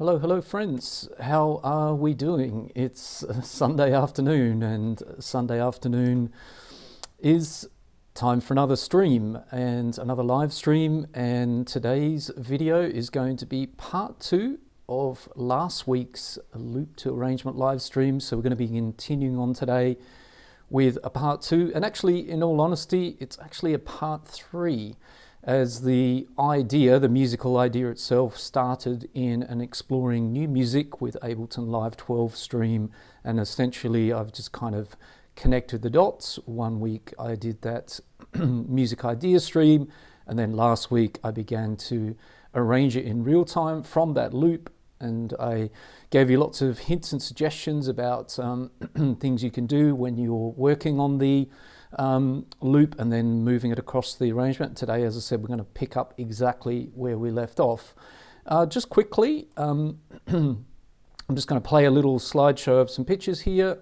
Hello friends, how are we doing? It's Sunday afternoon, and Sunday afternoon is time for another stream and another live stream, and today's video is going to be part 2 of last week's loop to arrangement live stream. So we're going to be continuing on today with a part 2, and actually, in all honesty, it's actually a part 3, as the idea, the musical idea itself, started in an exploring new music with Ableton Live 12 stream, and essentially I've just kind of connected the dots. One week I did that music idea stream, and then last week I began to arrange it in real time from that loop, and I gave you lots of hints and suggestions about things you can do when you're working on the loop and then moving it across the arrangement. Today, as I said, we're going to pick up exactly where we left off. Just quickly, I'm just going to play a little slideshow of some pictures here.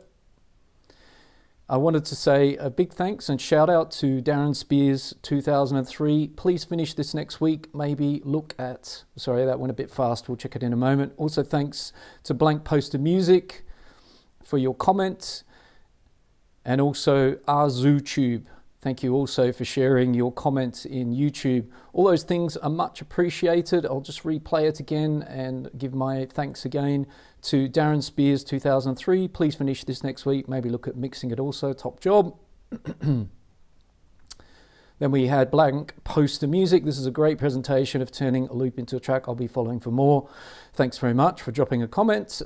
I wanted to say a big thanks and shout out to Darren Spears 2003. Please finish this next week. Maybe look at, sorry, that went a bit fast. We'll check it in a moment. Also thanks to Blank Poster Music. for your comment. And also RZooTube, thank you also for sharing your comments in YouTube. All those things are much appreciated. I'll just replay it again and give my thanks again to Darren Spears 2003. Please finish this next week. Maybe look at mixing it also. Top job. Then we had Blank Poster Music. This is a great presentation of turning a loop into a track. I'll be following for more. Thanks very much for dropping a comment.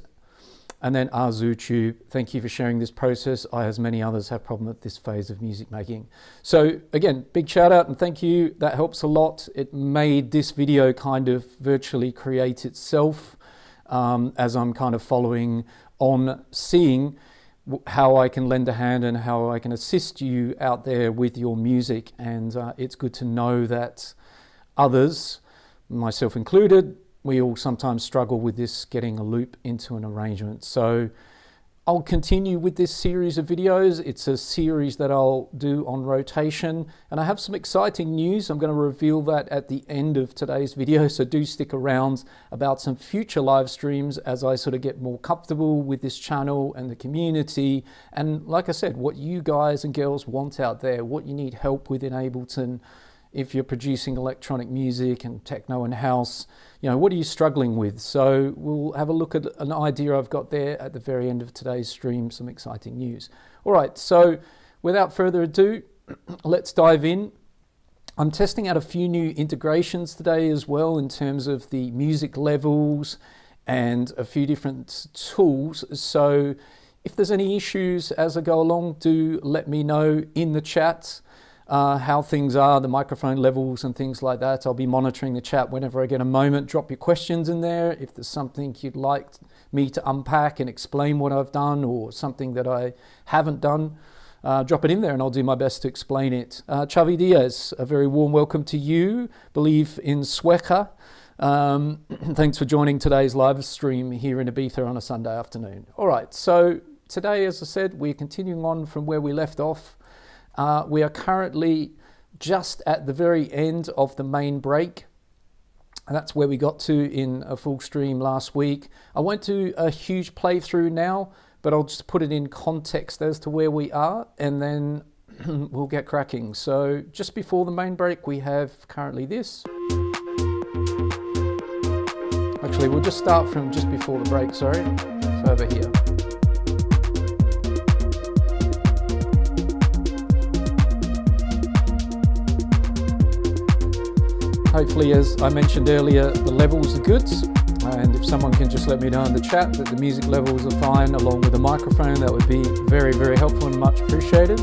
And then RZooTube, thank you for sharing this process. I, as many others, have problem at this phase of music making. So again, big shout out and thank you. That helps a lot. It made this video kind of virtually create itself as I'm kind of following on, seeing how I can lend a hand and how I can assist you out there with your music. And it's good to know that others, myself included, we all sometimes struggle with this, getting a loop into an arrangement. So I'll continue with this series of videos. It's a series that I'll do on rotation, and I have some exciting news. I'm going to reveal that at the end of today's video, so do stick around about some future live streams as I sort of get more comfortable with this channel and the community. And like I said, what you guys and girls want out there, what you need help with in Ableton, if you're producing electronic music and techno and house, you know, what are you struggling with? So we'll have a look at an idea I've got there at the very end of today's stream, some exciting news. All right, so without further ado, let's dive in. I'm testing out a few new integrations today as well in terms of the music levels and a few different tools. So if there's any issues as I go along, do let me know in the chat. How things are, the microphone levels and things like that. I'll be monitoring the chat whenever I get a moment. Drop your questions in there. If there's something you'd like me to unpack and explain what I've done, or something that I haven't done, drop it in there and I'll do my best to explain it. Chavi Diaz, a very warm welcome to you. Believe in Sueca. Thanks for joining today's live stream here in Ibiza on a Sunday afternoon. All right, so today, as I said, we're continuing on from where we left off. We are currently just at the very end of the main break. And that's where we got to in a full stream last week. I won't do a huge playthrough now, but I'll just put it in context as to where we are, and then we'll get cracking. So just before the main break, we have currently this. Actually, we'll just start from just before the break, sorry. It's over here. Hopefully, as I mentioned earlier, the levels are good, and if someone can just let me know in the chat that the music levels are fine along with the microphone, that would be very, very helpful and much appreciated.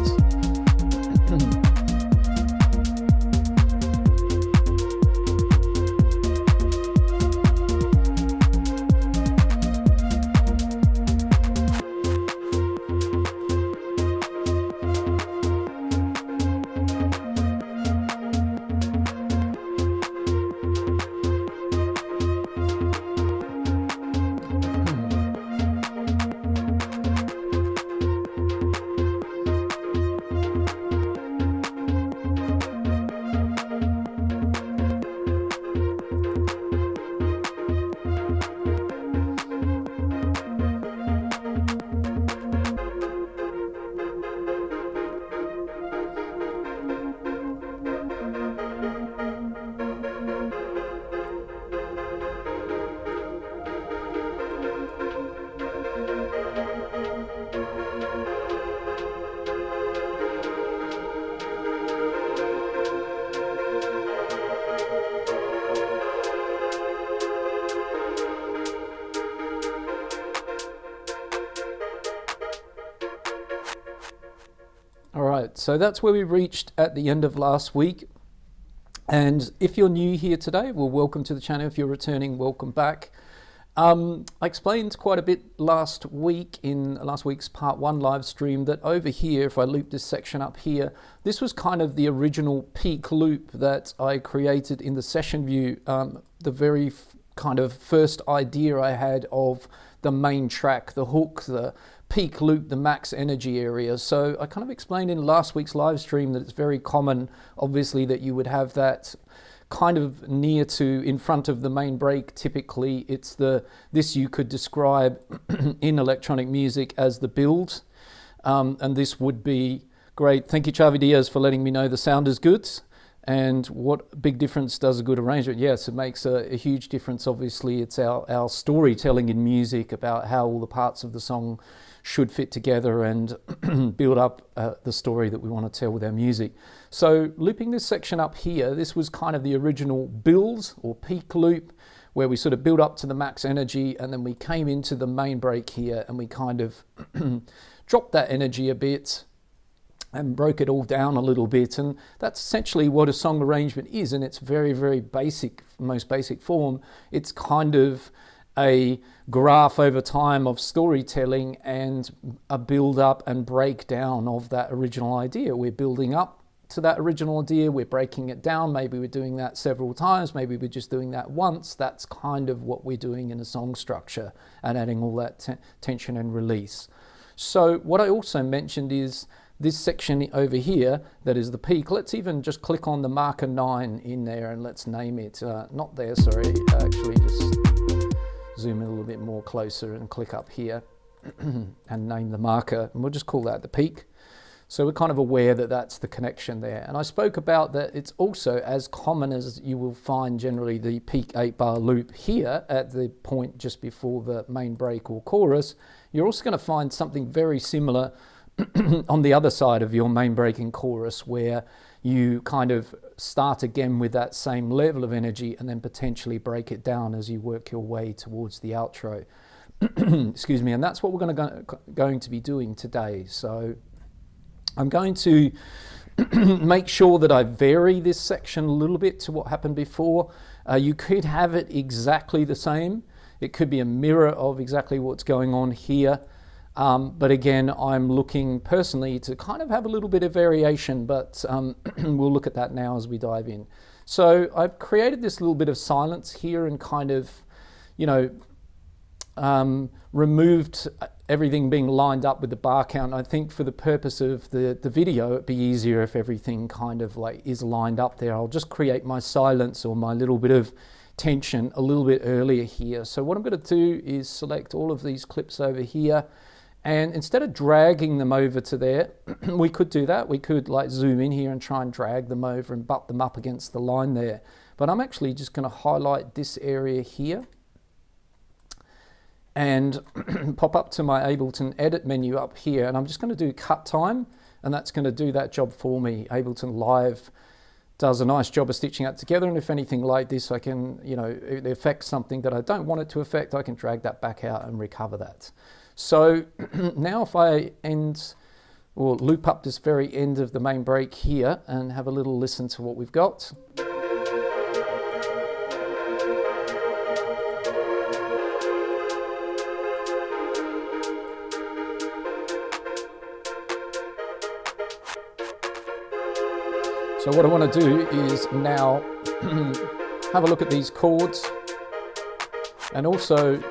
So that's where we reached at the end of last week. And if you're new here today, well, welcome to the channel. If you're returning, welcome back. I explained quite a bit last week in last week's part 1 live stream that over here, if I loop this section up here, this was kind of the original peak loop that I created in the session view. The very kind of first idea I had of the main track, the hook, the peak loop, the max energy area. So I kind of explained in last week's live stream that it's very common, obviously, that you would have that kind of near to in front of the main break. Typically it's this you could describe in electronic music as the build, and this would be great. Thank you, Chavi Diaz, for letting me know the sound is good. And what big difference does a good arrangement? Yes, it makes a huge difference. Obviously, it's our storytelling in music about how all the parts of the song should fit together and build up the story that we want to tell with our music. So looping this section up here, this was kind of the original build or peak loop, where we sort of build up to the max energy, and then we came into the main break here and we kind of dropped that energy a bit and broke it all down a little bit. And that's essentially what a song arrangement is in its very, very basic, most basic form. It's kind of a graph over time of storytelling and a build up and breakdown of that original idea. We're building up to that original idea, we're breaking it down, maybe we're doing that several times, maybe we're just doing that once. That's kind of what we're doing in a song structure, and adding all that tension and release. So what I also mentioned is this section over here that is the peak. Let's even just click on the marker 9 in there and let's name it, not there, sorry, actually just zoom in a little bit more closer and click up here and name the marker, and we'll just call that the peak. So we're kind of aware that that's the connection there. And I spoke about that it's also as common as you will find generally the peak 8-bar loop here at the point just before the main break or chorus. You're also going to find something very similar on the other side of your main breaking chorus, where you kind of start again with that same level of energy and then potentially break it down as you work your way towards the outro. Excuse me. And that's what we're going to be doing today. So I'm going to make sure that I vary this section a little bit to what happened before. You could have it exactly the same. It could be a mirror of exactly what's going on here. But again, I'm looking personally to kind of have a little bit of variation, but we'll look at that now as we dive in. So I've created this little bit of silence here and kind of, you know, removed everything being lined up with the bar count. I think for the purpose of the video, it'd be easier if everything kind of like is lined up there. I'll just create my silence or my little bit of tension a little bit earlier here. So what I'm going to do is select all of these clips over here. And instead of dragging them over to there, we could do that. We could like zoom in here and try and drag them over and butt them up against the line there. But I'm actually just going to highlight this area here and pop up to my Ableton edit menu up here. And I'm just going to do cut time, and that's going to do that job for me. Ableton Live does a nice job of stitching that together. And if anything like this, I can, you know, it affects something that I don't want it to affect, I can drag that back out and recover that. So now if I end or loop up this very end of the main break here and have a little listen to what we've got. So what I want to do is now have a look at these chords and also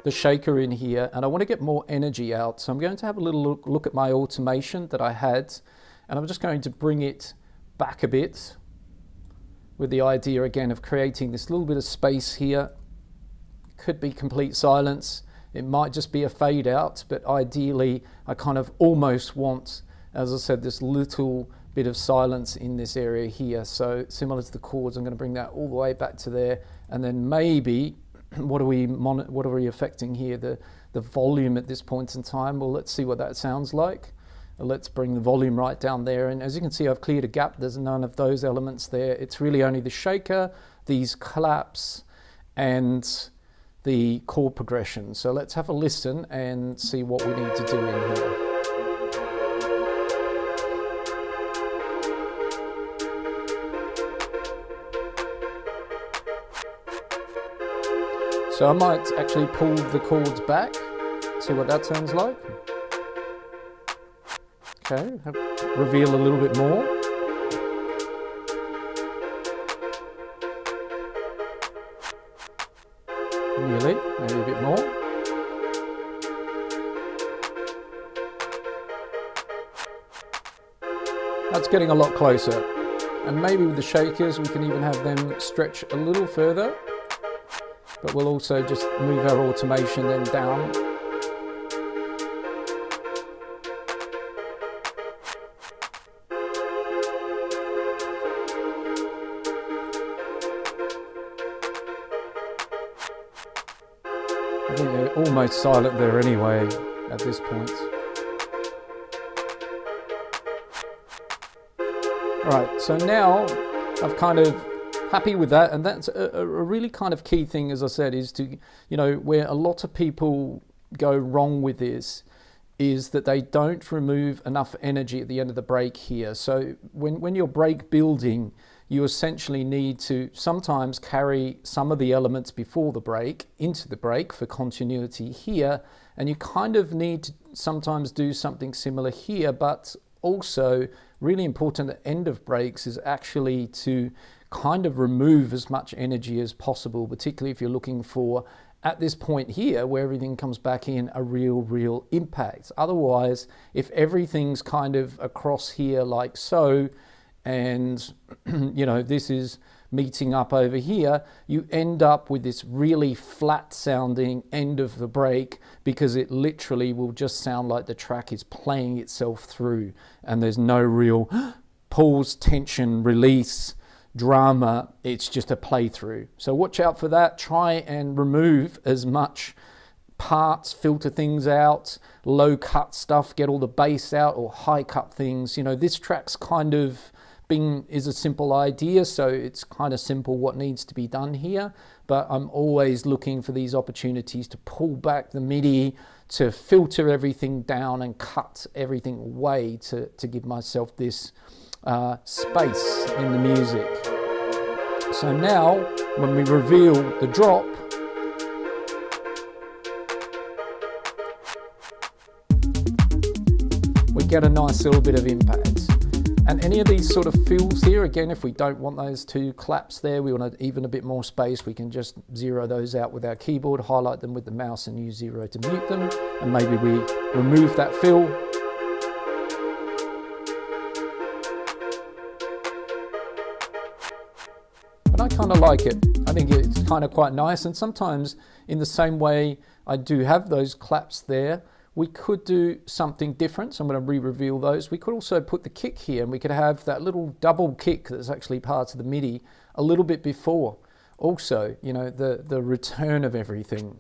the shaker in here, and I want to get more energy out. So I'm going to have a little look at my automation that I had, and I'm just going to bring it back a bit with the idea again of creating this little bit of space here. Could be complete silence. It might just be a fade out, but ideally I kind of almost want, as I said, this little bit of silence in this area here. So similar to the chords, I'm going to bring that all the way back to there, and then maybe what are we affecting here? The volume at this point in time. Well, let's see what that sounds like. Let's bring the volume right down there, and as you can see, I've cleared a gap. There's none of those elements there. It's really only the shaker, these claps, and the chord progression. So let's have a listen and see what we need to do in here. So I might actually pull the chords back, see what that sounds like. Okay, reveal a little bit more. Nearly, maybe a bit more. That's getting a lot closer. And maybe with the shakers, we can even have them stretch a little further. But we'll also just move our automation then down. I think they're almost silent there anyway at this point. Right, so now I've kind of happy with that, and that's a really kind of key thing, as I said, is to, you know, where a lot of people go wrong with this is that they don't remove enough energy at the end of the break here. So when you're break building, you essentially need to sometimes carry some of the elements before the break into the break for continuity here, and you kind of need to sometimes do something similar here, but also really important at the end of breaks is actually to kind of remove as much energy as possible, particularly if you're looking for, at this point here, where everything comes back in, a real impact. Otherwise, if everything's kind of across here like so, and you know, this is meeting up over here, you end up with this really flat sounding end of the break, because it literally will just sound like the track is playing itself through and there's no real pause, tension, release, drama. It's just a playthrough. So watch out for that. Try and remove as much parts, filter things out, low cut stuff, get all the bass out, or high cut things. You know, this track's kind of is a simple idea, so it's kind of simple what needs to be done here, but I'm always looking for these opportunities to pull back the MIDI, to filter everything down and cut everything away to give myself this space in the music. So now when we reveal the drop, we get a nice little bit of impact. And any of these sort of fills here, again, if we don't want those two claps there, we want even a bit more space, we can just zero those out with our keyboard, highlight them with the mouse and use zero to mute them, and maybe we remove that fill. But I kind of like it. I think it's kind of quite nice, and sometimes in the same way I do have those claps there, we could do something different, so I'm going to re-reveal those. We could also put the kick here, and we could have that little double kick that's actually part of the MIDI a little bit before. Also, you know, the return of everything.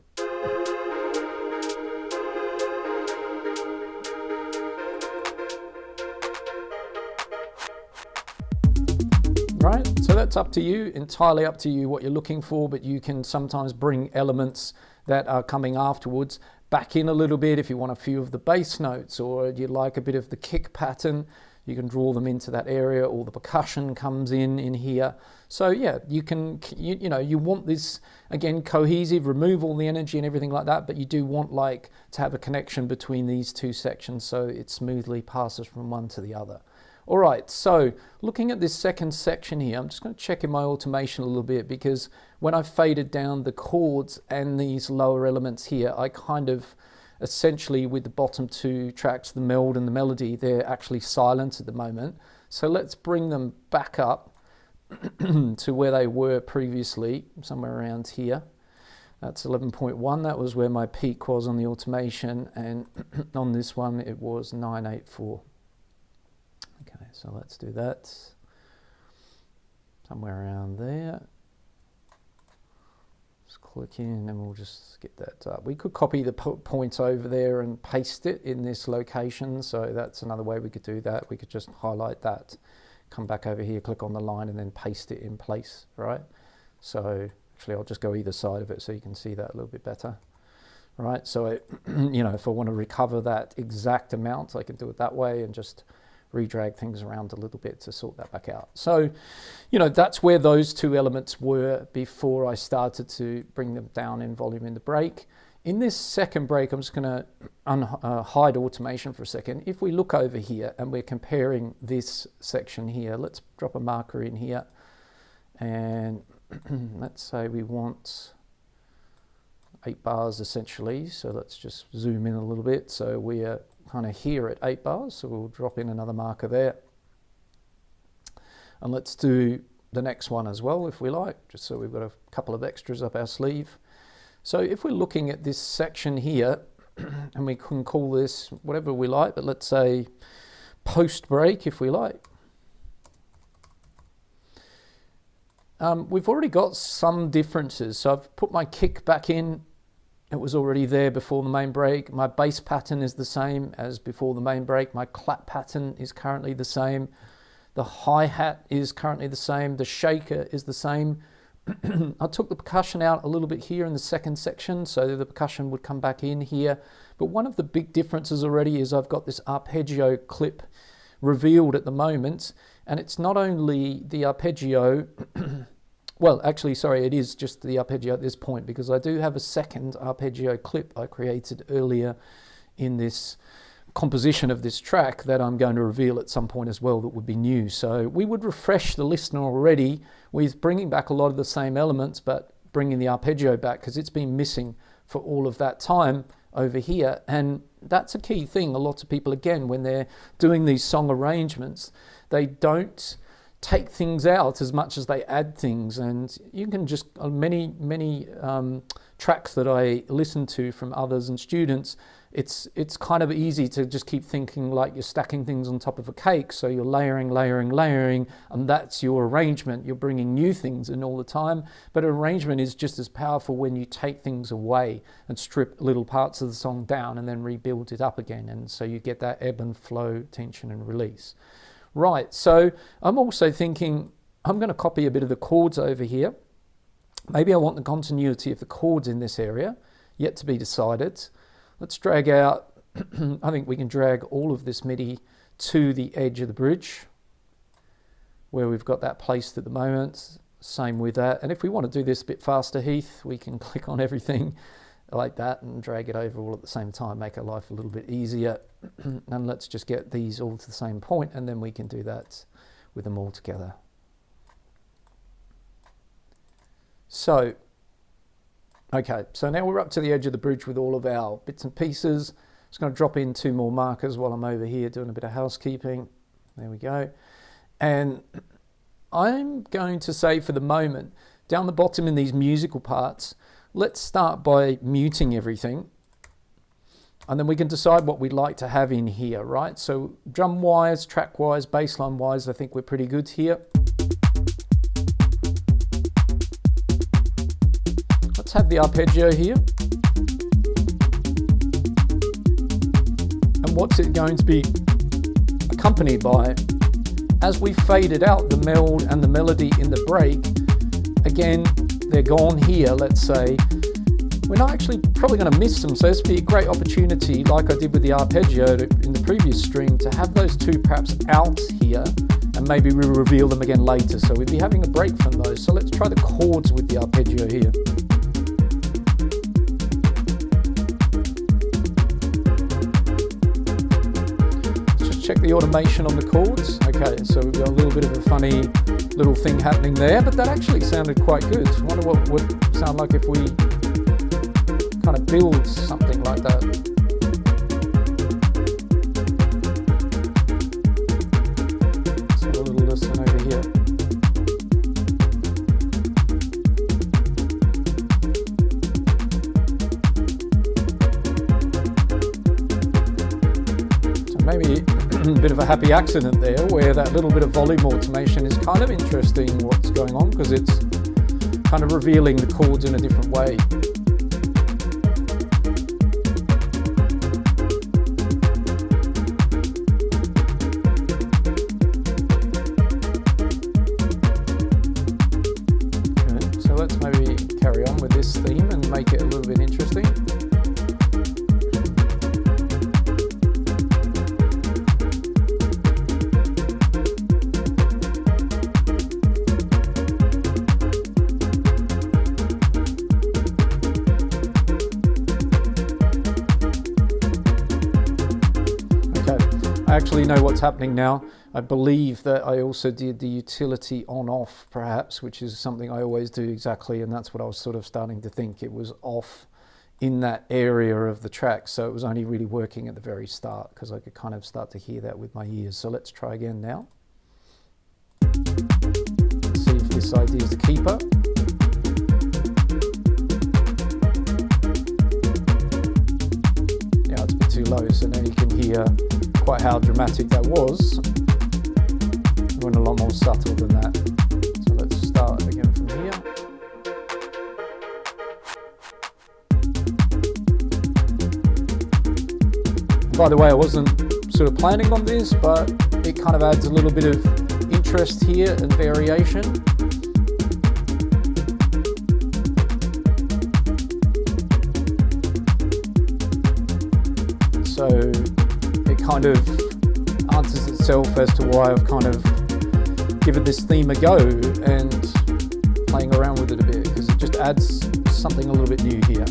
Right, so that's up to you, entirely up to you what you're looking for, but you can sometimes bring elements that are coming afterwards back in a little bit. If you want a few of the bass notes, or you like a bit of the kick pattern, you can draw them into that area, or the percussion comes in here. So yeah, you can, you know, you want this, again, cohesive, remove all the energy and everything like that, but you do want like to have a connection between these two sections so it smoothly passes from one to the other. All right, so looking at this second section here, I'm just going to check in my automation a little bit, because when I faded down the chords and these lower elements here, I kind of essentially, with the bottom two tracks, the meld and the melody, they're actually silent at the moment. So let's bring them back up to where they were previously, somewhere around here. That's 11.1. That was where my peak was on the automation, and on this one it was 984. Okay, so let's do that. Somewhere around there. Just click in and we'll just get that up. We could copy the point over there and paste it in this location, so that's another way we could do that. We could just highlight that, come back over here, click on the line, and then paste it in place, right? So actually I'll just go either side of it so you can see that a little bit better. Right, so you know, if I want to recover that exact amount, I can do it that way and just redrag things around a little bit to sort that back out. So, you know, that's where those two elements were before I started to bring them down in volume in the break. In this second break, I'm just going to hide automation for a second. If we look over here and we're comparing this section here, let's drop a marker in here, and let's say we want 8 bars essentially. So let's just zoom in a little bit. So we're kind of here at 8 bars, so we'll drop in another marker there. And let's do the next one as well if we like, just so we've got a couple of extras up our sleeve. So if we're looking at this section here, and we can call this whatever we like, but let's say post break if we like. We've already got some differences. So I've put my kick back in. It was already there before the main break. My bass pattern is the same as before the main break. My clap pattern is currently the same. The hi-hat is currently the same. The shaker is the same. I took the percussion out a little bit here in the second section, so the percussion would come back in here. But one of the big differences already is I've got this arpeggio clip revealed at the moment, and it's not only the arpeggio, well, actually, sorry, it is just the arpeggio at this point, because I do have a second arpeggio clip I created earlier in this composition of this track that I'm going to reveal at some point as well that would be new. So we would refresh the listener already with bringing back a lot of the same elements, but bringing the arpeggio back because it's been missing for all of that time over here. And that's a key thing. A lot of people, again, when they're doing these song arrangements, they don't take things out as much as they add things. And you can just, many tracks that I listen to from others and students, it's kind of easy to just keep thinking like you're stacking things on top of a cake. So you're layering, and that's your arrangement. You're bringing new things in all the time. But arrangement is just as powerful when you take things away and strip little parts of the song down and then rebuild it up again. And so you get that ebb and flow, tension and release. Right, so I'm also thinking I'm going to copy a bit of the chords over here. Maybe I want the continuity of the chords in this area, yet to be decided. Let's drag out, I think we can drag all of this MIDI to the edge of the bridge where we've got that placed at the moment. Same with that. And if we want to do this a bit faster, Heath, we can click on everything like that and drag it over all at the same time, make our life a little bit easier. And let's just get these all to the same point, and then we can do that with them all together. So, okay, so now we're up to the edge of the bridge with all of our bits and pieces. Just going to drop in 2 more markers while I'm over here doing a bit of housekeeping. There we go. And I'm going to say for the moment, down the bottom in these musical parts, let's start by muting everything. And then we can decide what we'd like to have in here, right? So drum-wise, track-wise, bassline-wise, I think we're pretty good here. Let's have the arpeggio here. And what's it going to be accompanied by? As we faded out the meld and the melody in the break, again, they're gone here, let's say. We're not actually probably going to miss them, so this would be a great opportunity, like I did with the arpeggio in the previous stream, to have those 2 perhaps out here, and maybe we reveal them again later. So we'd be having a break from those. So let's try the chords with the arpeggio here. Check the automation on the chords. Okay, so we've got a little bit of a funny little thing happening there, but that actually sounded quite good. I wonder what would sound like if we kind of build something like that. Let's have a little listen over here. So maybe a bit of a happy accident there, where that little bit of volume automation is kind of interesting what's going on, because it's kind of revealing the chords in a different way. Okay, so let's maybe carry on with this theme and make it a little bit interesting. I actually know what's happening now. I believe that I also did the utility on-off perhaps, which is something I always do exactly, and that's what I was sort of starting to think. It was off in that area of the track, so it was only really working at the very start because I could kind of start to hear that with my ears. So let's try again now. this idea as a keeper. Yeah, it's a bit too low, so now you can hear quite how dramatic that was. It went a lot more subtle than that. So let's start again from here. By the way, I wasn't sort of planning on this, but it kind of adds a little bit of interest here and variation. So it kind of answers itself as to why I've kind of given this theme a go and playing around with it a bit, because it just adds something a little bit new here.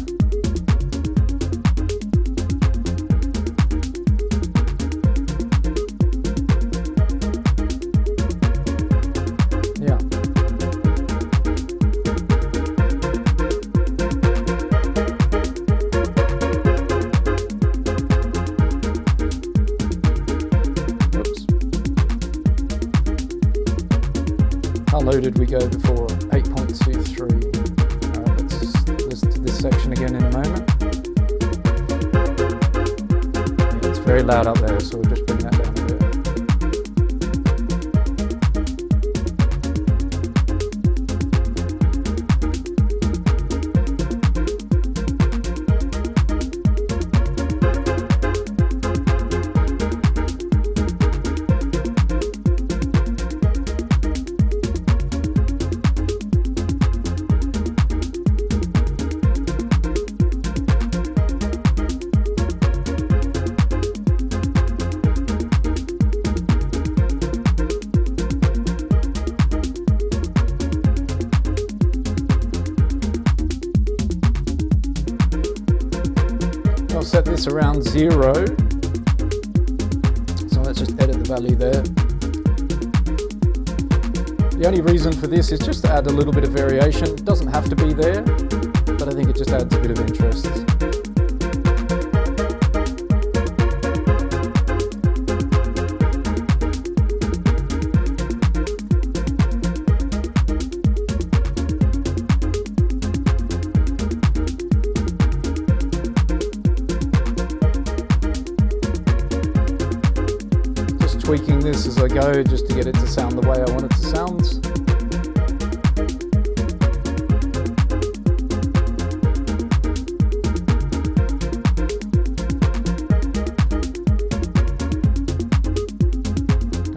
How low did we go before? 8.23. Alright, let's listen to this section again in a moment. Yeah, it's very loud up there, so we'll just bring that down a bit. I'll set this around 0. So let's just edit the value there. The only reason for this is just to add a little bit of variation. It doesn't have to be there, but I think it just adds a bit of interest. Tweaking this as I go just to get it to sound the way I want it to sound.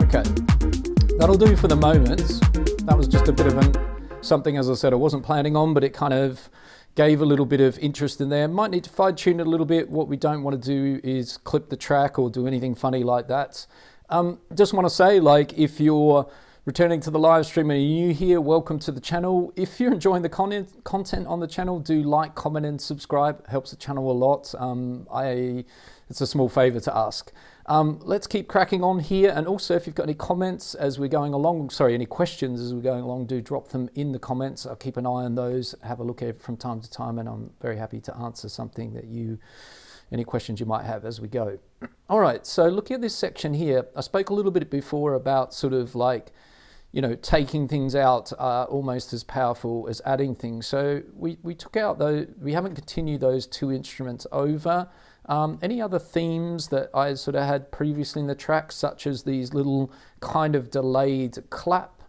Okay, that'll do for the moment. That was just a bit of something, as I said, I wasn't planning on, but it kind of gave a little bit of interest in there. Might need to fine tune it a little bit. What we don't want to do is clip the track or do anything funny like that. Just want to say, like, if you're returning to the live stream and you're new here, welcome to the channel. If you're enjoying the content on the channel, do like, comment and subscribe. It helps the channel a lot. It's a small favor to ask. Let's keep cracking on here. And also, if you've got any comments as we're going along, any questions as we're going along, do drop them in the comments. I'll keep an eye on those, have a look at it from time to time, and I'm very happy to answer something that any questions you might have as we go. All right, so looking at this section here, I spoke a little bit before about sort of like, you know, taking things out almost as powerful as adding things. So we took out those, we haven't continued those 2 instruments over. Any other themes that I sort of had previously in the track, such as these little kind of delayed clap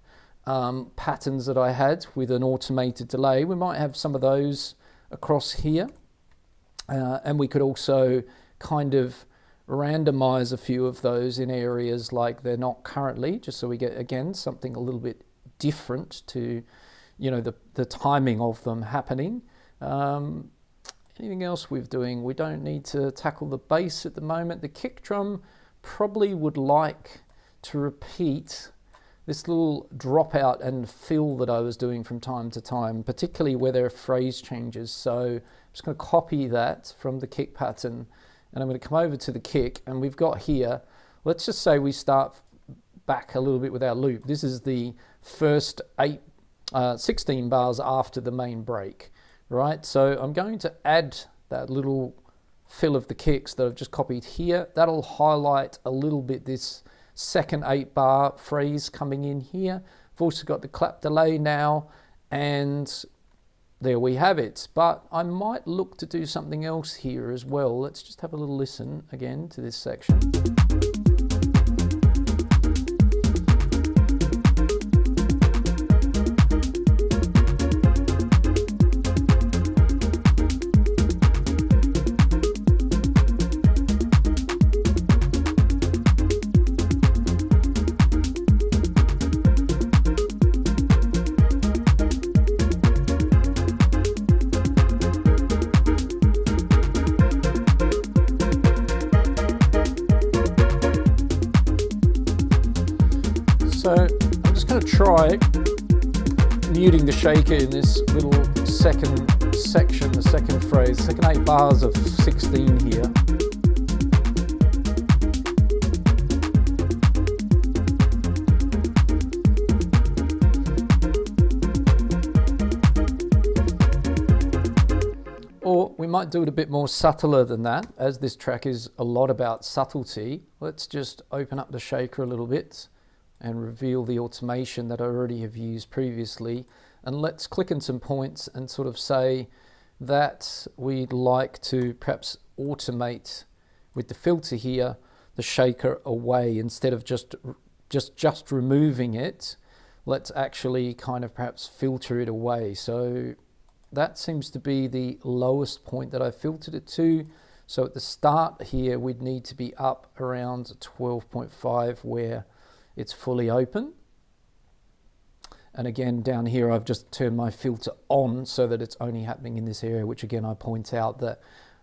patterns that I had with an automated delay, we might have some of those across here. And we could also kind of randomize a few of those in areas like they're not currently, just so we get, again, something a little bit different to, you know, the timing of them happening. Anything else we're doing? We don't need to tackle the bass at the moment. The kick drum probably would like to repeat this little dropout and fill that I was doing from time to time, particularly where there are phrase changes. So I'm just going to copy that from the kick pattern, and I'm going to come over to the kick, and we've got here, let's just say we start back a little bit with our loop. This is the first 16 bars after the main break, right? So I'm going to add that little fill of the kicks that I've just copied here. That'll highlight a little bit this second 8-bar phrase coming in here. I've also got the clap delay now, and there we have it. But I might look to do something else here as well. Let's just have a little listen again to this section. So I'm just going to try muting the shaker in this little second section, the second phrase, second 8 bars of 16 here. Or we might do it a bit more subtler than that, as this track is a lot about subtlety. Let's just open up the shaker a little bit and reveal the automation that I already have used previously. And let's click on some points and sort of say that we'd like to perhaps automate with the filter here, the shaker away. Instead of just removing it, let's actually kind of perhaps filter it away. So that seems to be the lowest point that I filtered it to. So at the start here, we'd need to be up around 12.5 where it's fully open. And again, down here, I've just turned my filter on so that it's only happening in this area, which again, I point out that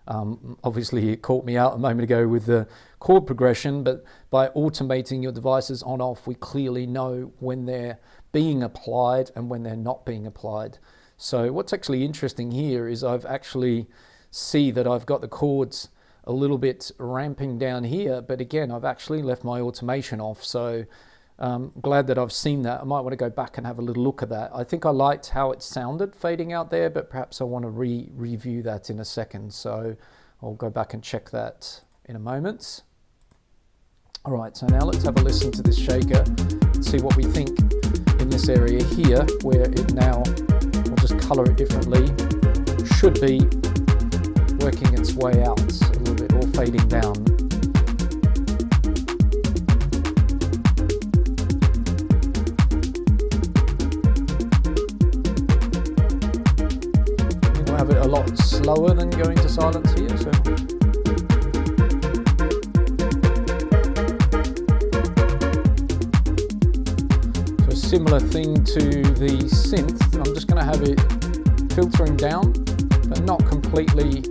obviously it caught me out a moment ago with the chord progression, but by automating your devices on off, we clearly know when they're being applied and when they're not being applied. So what's actually interesting here is I've actually see that I've got the chords a little bit ramping down here, but again, I've actually left my automation off. So glad that I've seen that. I might want to go back and have a little look at that. I think I liked how it sounded fading out there, but perhaps I want to review that in a second. So I'll go back and check that in a moment. All right, so now let's have a listen to this shaker and see what we think in this area here, where it now, we'll just color it differently, should be working its way out a little bit, or fading down. We'll have it a lot slower than going to silence here. So a similar thing to the synth. I'm just going to have it filtering down, but not completely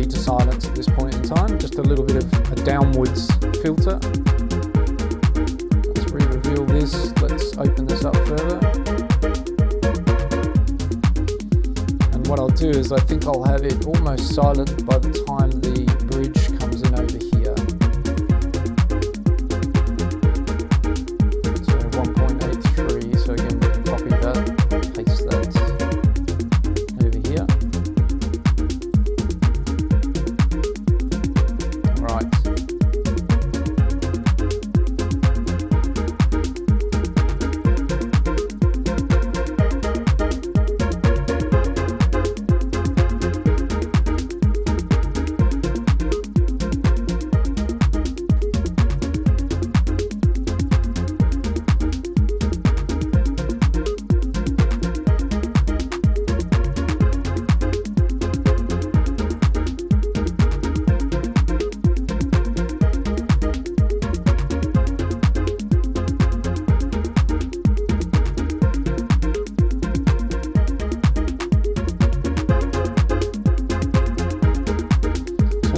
to silence at this point in time, just a little bit of a downwards filter. Let's re-reveal this, let's open this up further. And what I'll do is I think I'll have it almost silent by the time the bridge comes in over here. So 1.83, so again we can copy that, paste that over here.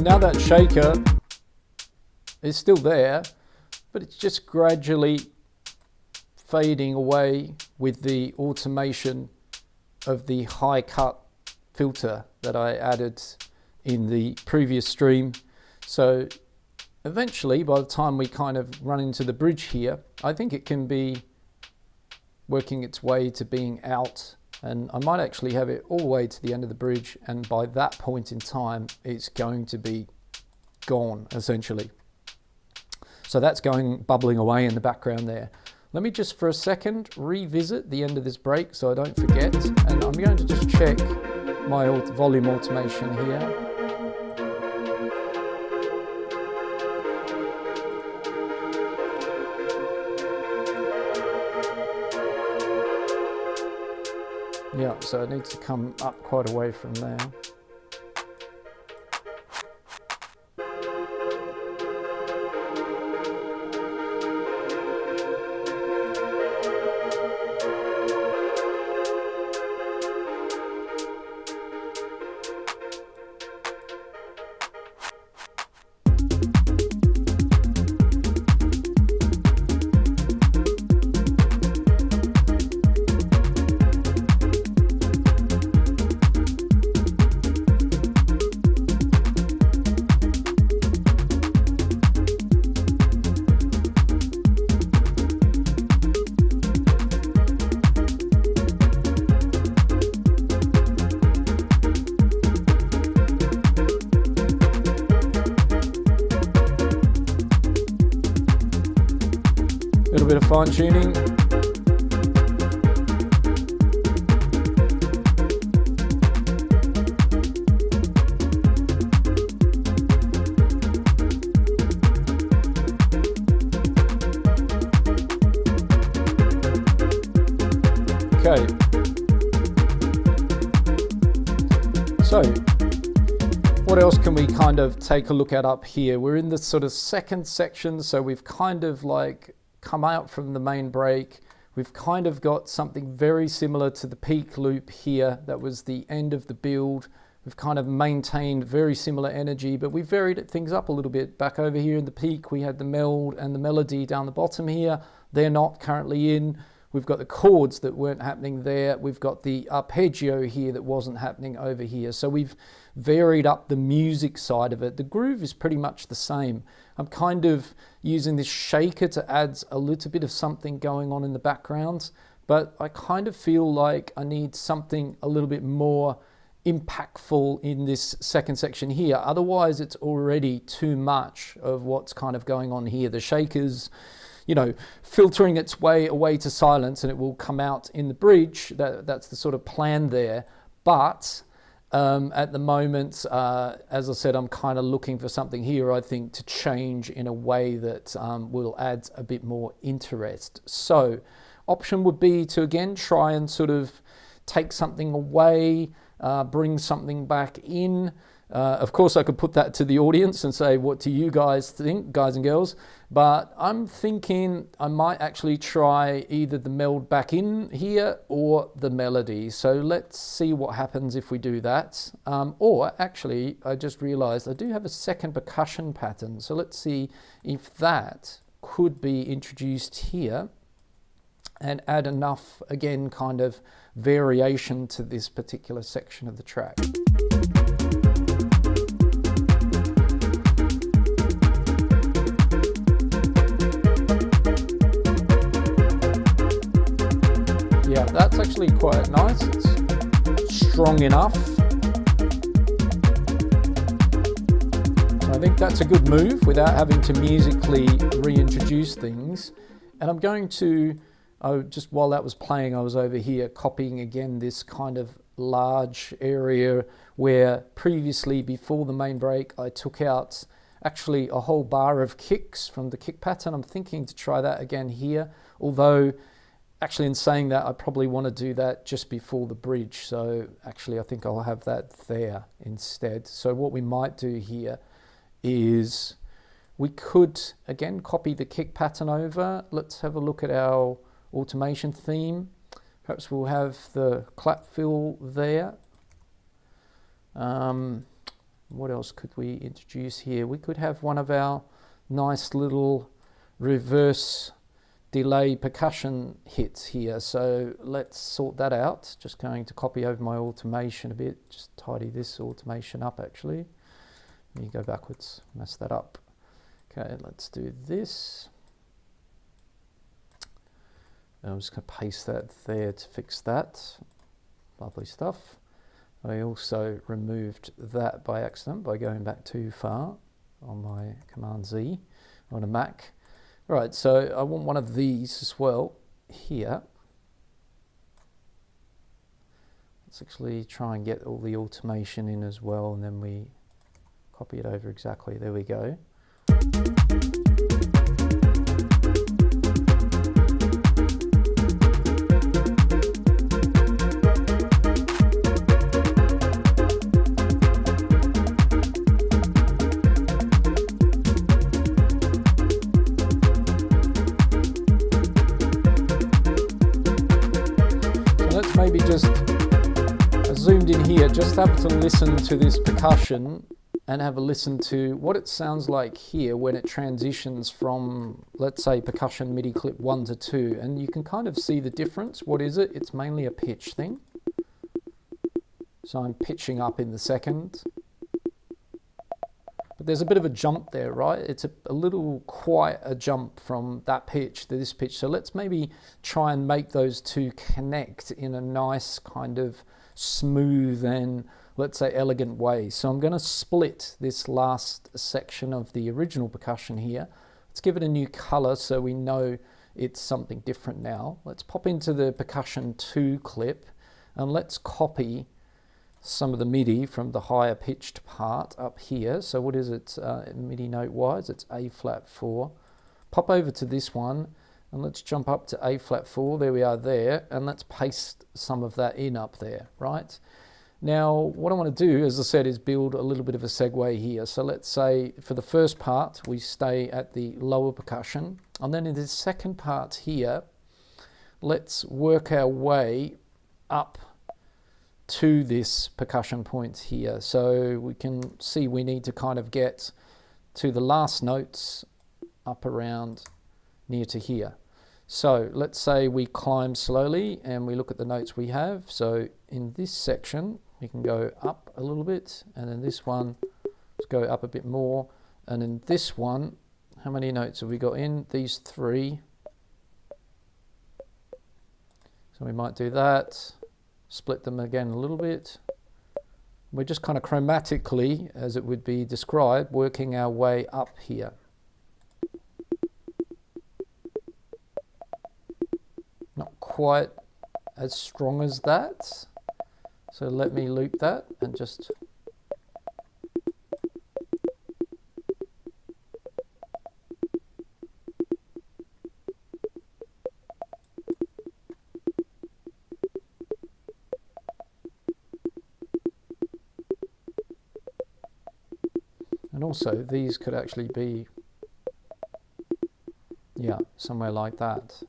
Now that shaker is still there, but it's just gradually fading away with the automation of the high cut filter that I added in the previous stream. So eventually, by the time we kind of run into the bridge here, I think it can be working its way to being out, and I might actually have it all the way to the end of the bridge, and by that point in time it's going to be gone essentially. So that's going bubbling away in the background there. Let me just for a second revisit the end of this break so I don't forget, and I'm going to just check my volume automation here. Yeah, so it needs to come up quite a way from there. A little bit of fine tuning. Okay. So, what else can we kind of take a look at up here? We're in the sort of second section, so we've kind of like come out from the main break. We've kind of got something very similar to the peak loop here. That was the end of the build. We've kind of maintained very similar energy, but we varied things up a little bit. Back over here in the peak, we had the meld and the melody down the bottom here. They're not currently in. We've got the chords that weren't happening there. We've got the arpeggio here that wasn't happening over here. So we've varied up the music side of it. The groove is pretty much the same. I'm kind of using this shaker to add a little bit of something going on in the background, but I kind of feel like I need something a little bit more impactful in this second section here. Otherwise, it's already too much of what's kind of going on here. The shaker's, you know, filtering its way away to silence, and it will come out in the bridge. That's the sort of plan there. But at the moment, as I said, I'm kind of looking for something here, I think, to change in a way that will add a bit more interest. So option would be to, again, try and sort of take something away, bring something back in. Of course, I could put that to the audience and say, what do you guys think, guys and girls? But I'm thinking I might actually try either the meld back in here or the melody. So let's see what happens if we do that. Or actually, I just realized I do have a second percussion pattern. So let's see if that could be introduced here and add enough, again, kind of variation to this particular section of the track. Yeah, that's actually quite nice. It's strong enough. So I think that's a good move without having to musically reintroduce things. And I'm going to, just while that was playing, I was over here copying again this kind of large area where previously, before the main break, I took out actually a whole bar of kicks from the kick pattern. I'm thinking to try that again here, although actually, in saying that, I probably want to do that just before the bridge. So actually, I think I'll have that there instead. So what we might do here is we could, again, copy the kick pattern over. Let's have a look at our automation theme. Perhaps we'll have the clap fill there. What else could we introduce here? We could have one of our nice little reverse delay percussion hits here. So let's sort that out. Just going to copy over my automation a bit. Just tidy this automation up, actually. Let me go backwards, mess that up. Okay, let's do this. I'm just going to paste that there to fix that. Lovely stuff. I also removed that by accident by going back too far on my Command Z on a Mac. Right, so I want one of these as well here. Let's actually try and get all the automation in as well, and then we copy it over exactly. There we go. Maybe just zoomed in here, just have to listen to this percussion and have a listen to what it sounds like here when it transitions from, let's say, percussion MIDI clip 1 to 2, and you can kind of see the difference. What is it? It's mainly a pitch thing. So I'm pitching up in the second. But there's a bit of a jump there, right? It's a little quite a jump from that pitch to this pitch. So let's maybe try and make those two connect in a nice kind of smooth and, let's say, elegant way. So I'm going to split this last section of the original percussion here. Let's give it a new color so we know it's something different now. Let's pop into the percussion 2 clip and let's copy some of the MIDI from the higher pitched part up here. So what is it MIDI note wise? It's A flat 4. Pop over to this one and let's jump up to A flat 4. There we are there, and let's paste some of that in up there, right? Now what I want to do, as I said, is build a little bit of a segue here. So let's say for the first part we stay at the lower percussion, and then in the second part here let's work our way up to this percussion point here. So we can see we need to kind of get to the last notes up around near to here. So let's say we climb slowly and we look at the notes we have. So in this section we can go up a little bit, and then this one, let's go up a bit more, and in this one, how many notes have we got in? These 3. So we might do that. Split them again a little bit. We're just kind of chromatically, as it would be described, working our way up here. Not quite as strong as that. So let me loop that and just... And also these could actually be, yeah, somewhere like that.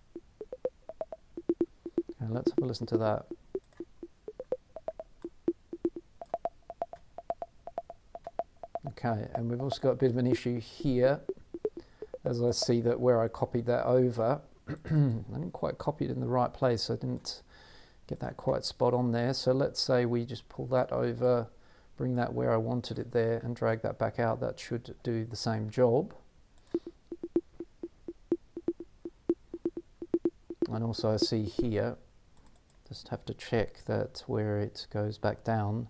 And let's have a listen to that. Okay, and we've also got a bit of an issue here, as I see that where I copied that over, I didn't quite copy it in the right place. I didn't get that quite spot on there. So let's say we just pull that over, bring that where I wanted it there, and drag that back out. That should do the same job. And also I see here, just have to check that where it goes back down,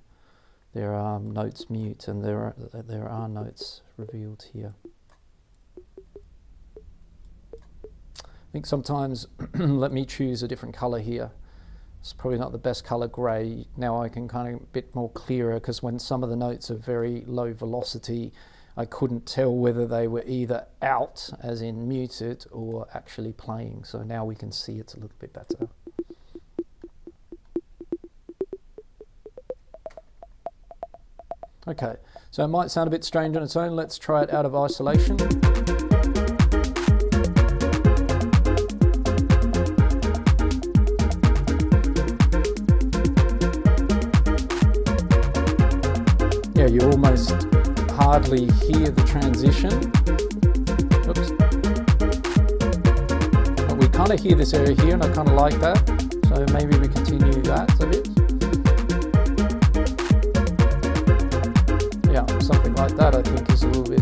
there are notes mute and there are notes revealed here. I think sometimes let me choose a different color here. It's probably not the best color, gray. Now I can kind of a bit more clearer, because when some of the notes are very low velocity, I couldn't tell whether they were either out, as in muted, or actually playing. So now we can see it's a little bit better. Okay, so it might sound a bit strange on its own. Let's try it out of isolation. Yeah, you almost hardly hear the transition. Oops. But we kind of hear this area here, and I kind of like that. So maybe we continue that a bit. Yeah, something like that I think is a little bit...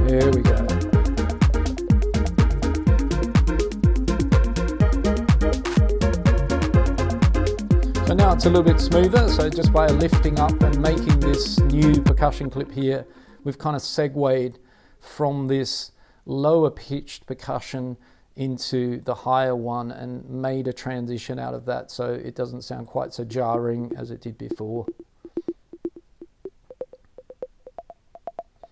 There we go. now it's a little bit smoother, so just by lifting up and making this new percussion clip here, we've kind of segued from this lower pitched percussion into the higher one and made a transition out of that, so it doesn't sound quite so jarring as it did before.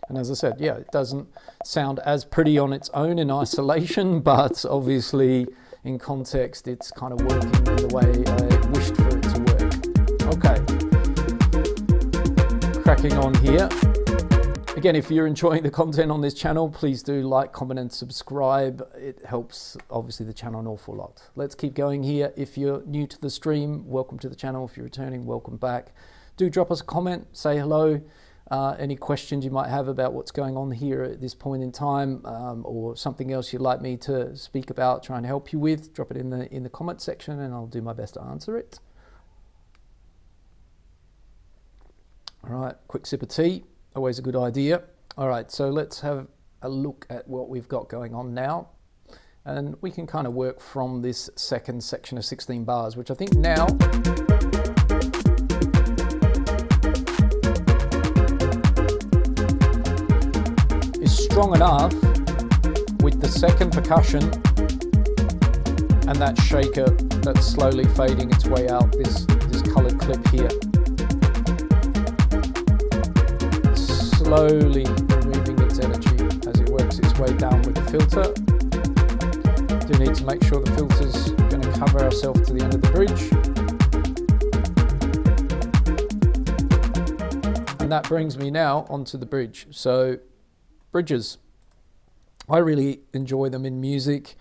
And as I said, yeah, it doesn't sound as pretty on its own in isolation, but obviously in context it's kind of working in the way I wished for it to work. Okay, cracking on here. Again, if you're enjoying the content on this channel, please do like, comment and subscribe. It helps obviously the channel an awful lot. Let's keep going here. If you're new to the stream, welcome to the channel. If you're returning, welcome back. Do drop us a comment, say hello. Any questions you might have about what's going on here at this point in time, or something else you'd like me to speak about, try and help you with, drop it in the comment section and I'll do my best to answer it. All right, quick sip of tea, always a good idea. All right, so let's have a look at what we've got going on now. And we can kind of work from this second section of 16 bars, which I think now strong enough with the second percussion and that shaker that's slowly fading its way out, this colored clip here. Slowly removing its energy as it works its way down with the filter. Do need to make sure the filter's going to cover ourselves to the end of the bridge. And that brings me now onto the bridge. So bridges, I really enjoy them in music,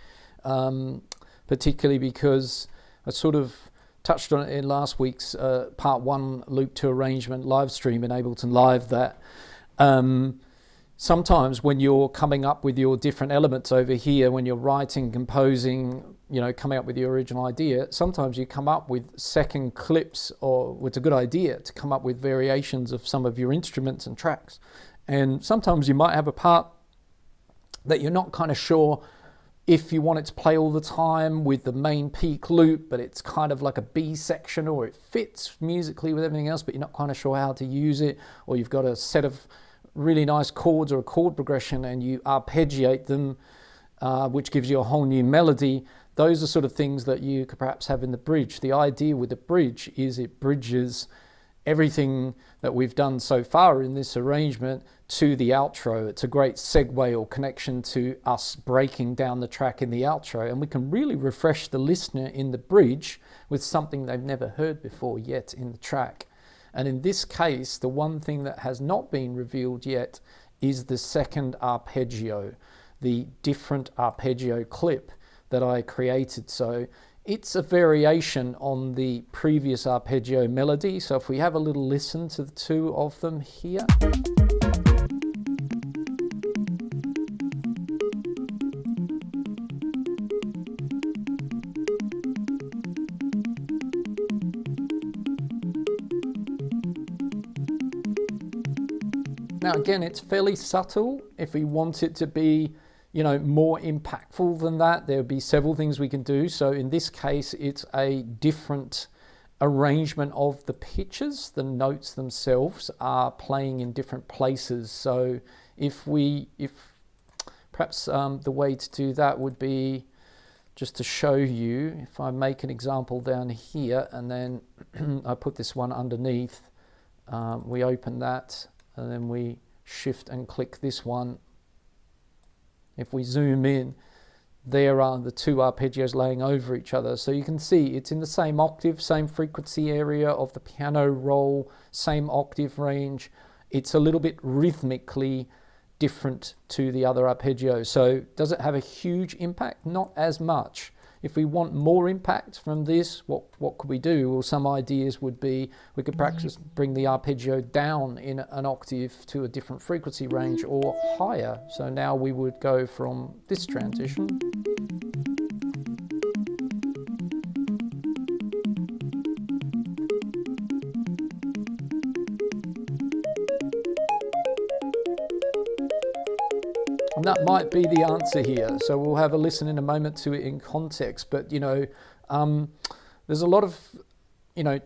particularly because I sort of touched on it in last week's part 1 loop 2 arrangement live stream in Ableton Live, that sometimes when you're coming up with your different elements over here, when you're writing, composing, you know, coming up with your original idea, sometimes you come up with second clips, or it's a good idea to come up with variations of some of your instruments and tracks. And sometimes you might have a part that you're not kind of sure if you want it to play all the time with the main peak loop, but it's kind of like a B section, or it fits musically with everything else, but you're not kind of sure how to use it, or you've got a set of really nice chords or a chord progression and you arpeggiate them, which gives you a whole new melody. Those are sort of things that you could perhaps have in the bridge. The idea with the bridge is it bridges everything that we've done so far in this arrangement to the outro. It's a great segue or connection to us breaking down the track in the outro, and we can really refresh the listener in the bridge with something they've never heard before yet in the track. And in this case, the one thing that has not been revealed yet is the second arpeggio, the different arpeggio clip that I created. So it's a variation on the previous arpeggio melody. So if we have a little listen to the two of them here. Now again, it's fairly subtle. If we want it to be, you know, more impactful than that, there would be several things we can do. So in this case, it's a different arrangement of the pitches. The notes themselves are playing in different places. So if perhaps the way to do that would be just to show you, if I make an example down here and then I put this one underneath, we open that and then we shift and click this one. If we zoom in, there are the two arpeggios laying over each other. So you can see it's in the same octave, same frequency area of the piano roll, same octave range. It's a little bit rhythmically different to the other arpeggio. So does it have a huge impact? Not as much. If we want more impact from this, what could we do? Well, some ideas would be we could practice bring the arpeggio down in an octave to a different frequency range or higher. So now we would go from this transition . And that might be the answer here. So we'll have a listen in a moment to it in context. But, you know, there's a lot of,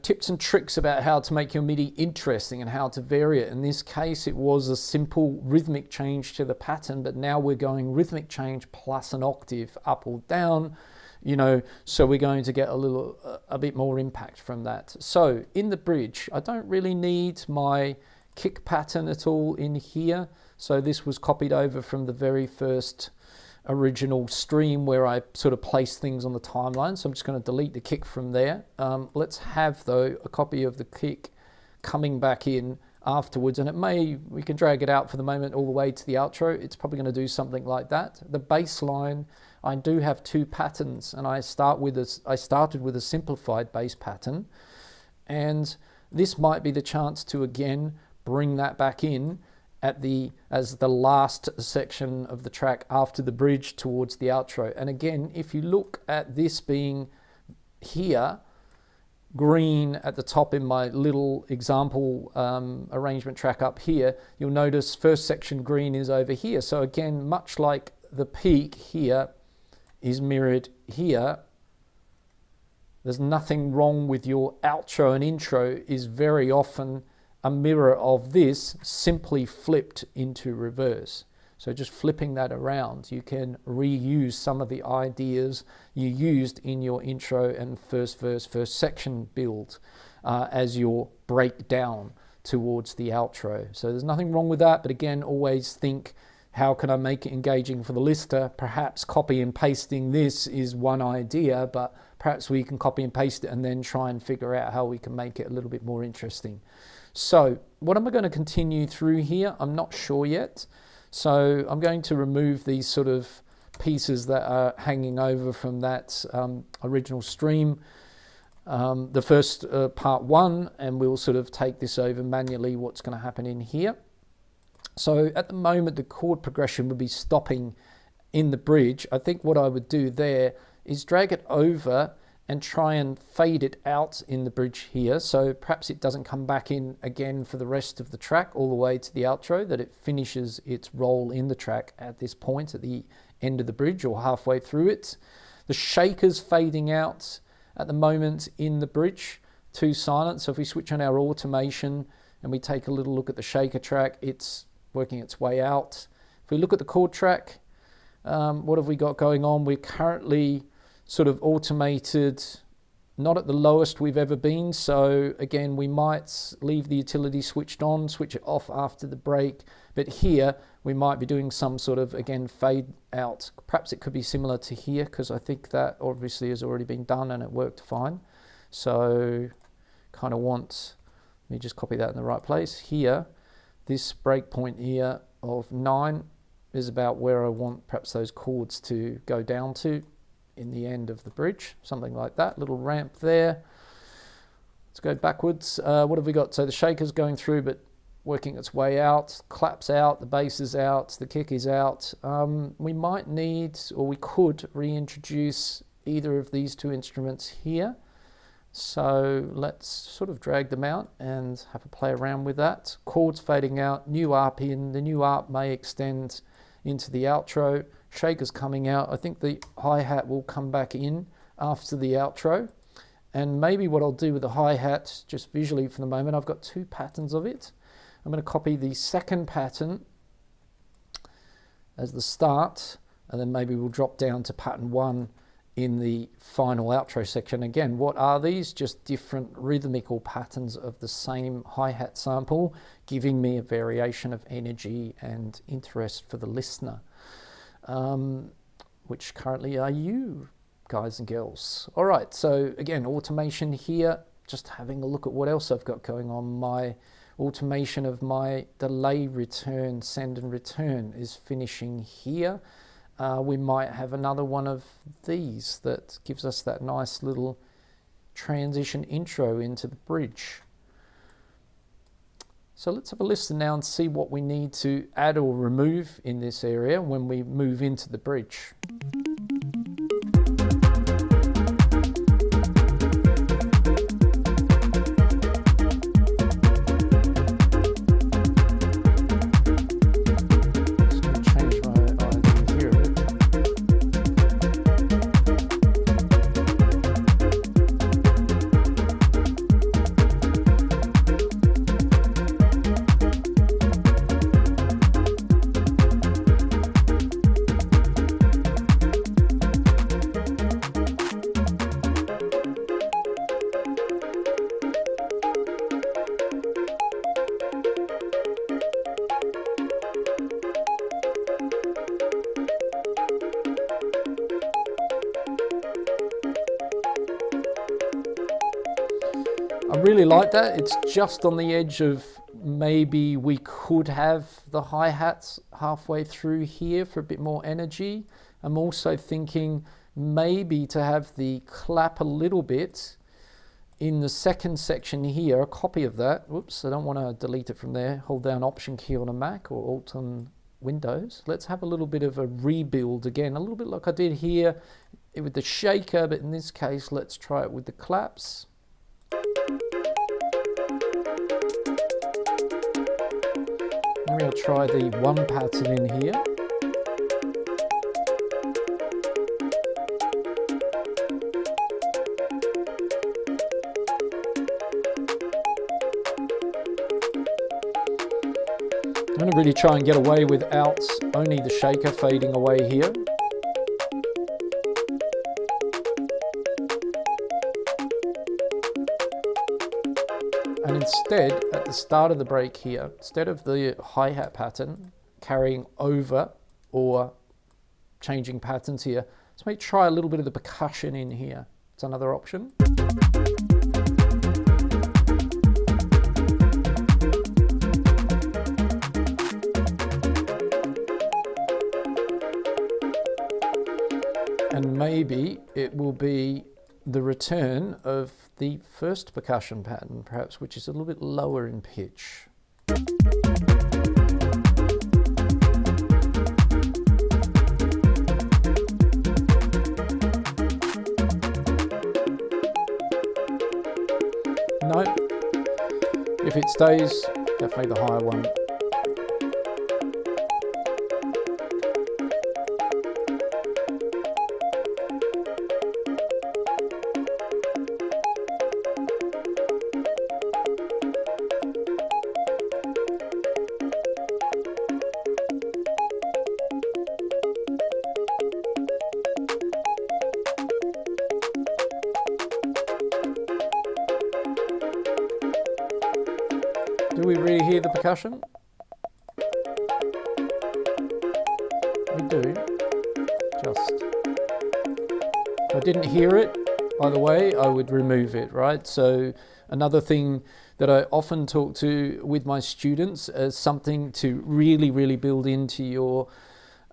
tips and tricks about how to make your MIDI interesting and how to vary it. In this case, it was a simple rhythmic change to the pattern, but now we're going rhythmic change plus an octave up or down, so we're going to get a bit more impact from that. So in the bridge, I don't really need my kick pattern at all in here. So this was copied over from the very first original stream where I sort of placed things on the timeline. So I'm just going to delete the kick from there. Let's have, though, a copy of the kick coming back in afterwards, and we can drag it out for the moment all the way to the outro. It's probably going to do something like that. The bass line, I do have two patterns, and I started with a simplified bass pattern, and this might be the chance to again bring that back in as the last section of the track after the bridge towards the outro. And again, if you look at this being here, green at the top in my little example arrangement track up here, you'll notice first section green is over here. So again, much like the peak here is mirrored here, there's nothing wrong with your outro and intro is very often a mirror of this simply flipped into reverse. So just flipping that around, you can reuse some of the ideas you used in your intro and first verse, first section build as your breakdown towards the outro. So there's nothing wrong with that, but again, always think, how can I make it engaging for the listener? Perhaps copy and pasting this is one idea, but perhaps we can copy and paste it and then try and figure out how we can make it a little bit more interesting. So what am I going to continue through here? I'm not sure yet. So I'm going to remove these sort of pieces that are hanging over from that original stream, the first part one, and we'll sort of take this over manually, what's going to happen in here. So at the moment, the chord progression would be stopping in the bridge. I think what I would do there is drag it over and try and fade it out in the bridge here. So perhaps it doesn't come back in again for the rest of the track all the way to the outro, that it finishes its role in the track at this point at the end of the bridge or halfway through it. The shaker's fading out at the moment in the bridge to silent. So if we switch on our automation and we take a little look at the shaker track, it's working its way out. If we look at the chord track, what have we got going on? We're currently sort of automated, not at the lowest we've ever been. So again, we might leave the utility switched on, switch it off after the break. But here we might be doing some sort of, again, fade out. Perhaps it could be similar to here, because I think that obviously has already been done and it worked fine. So kind of let me just copy that in the right place. Here, this breakpoint here of 9 is about where I want perhaps those chords to go down to in the end of the bridge, something like that, little ramp there. Let's go backwards. What have we got? So the shaker's going through but working its way out, claps out, the bass is out, the kick is out. We might need, or we could reintroduce either of these two instruments here. So let's sort of drag them out and have a play around with that. Chords fading out, new ARP in, the new ARP may extend into the outro. Shaker's coming out. I think the hi-hat will come back in after the outro. And maybe what I'll do with the hi-hat, just visually for the moment, I've got two patterns of it. I'm going to copy the second pattern as the start, and then maybe we'll drop down to pattern 1 in the final outro section. Again, what are these? Just different rhythmical patterns of the same hi-hat sample, giving me a variation of energy and interest for the listener. Which currently are you, guys and girls. All right, so again, automation here, just having a look at what else I've got going on. My automation of my delay return, send and return is finishing here. We might have another one of these that gives us that nice little transition intro into the bridge. So let's have a listen now and see what we need to add or remove in this area when we move into the bridge. really like that. It's just on the edge of maybe we could have the hi-hats halfway through here for a bit more energy. I'm also thinking maybe to have the clap a little bit in the second section here, a copy of that. Whoops, I don't want to delete it from there. Hold down Option key on a Mac or Alt on Windows. Let's have a little bit of a rebuild again, a little bit like I did here with the shaker, but in this case, let's try it with the claps. Maybe I'll try the one pattern in here. I'm going to really try and get away without only the shaker fading away here. And instead, at the start of the break here, instead of the hi-hat pattern carrying over or changing patterns here, let's maybe try a little bit of the percussion in here. It's another option. And maybe it will be the return of the first percussion pattern, perhaps, which is a little bit lower in pitch. No, if it stays, definitely the higher one. Do we really hear the percussion? We do. Just. If I didn't hear it, by the way, I would remove it, right? So another thing that I often talk to with my students as something to really, really build into your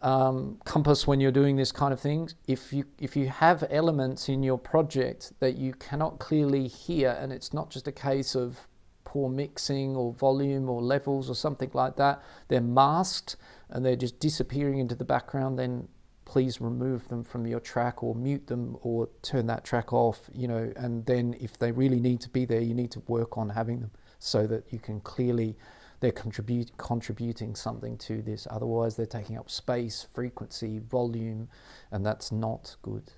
compass when you're doing this kind of things. If you have elements in your project that you cannot clearly hear, and it's not just a case of poor mixing or volume or levels or something like that, they're masked and they're just disappearing into the background, then please remove them from your track or mute them or turn that track off, you know. And then if they really need to be there, you need to work on having them so that you can clearly, they're contributing something to this. Otherwise they're taking up space, frequency, volume, and that's not good.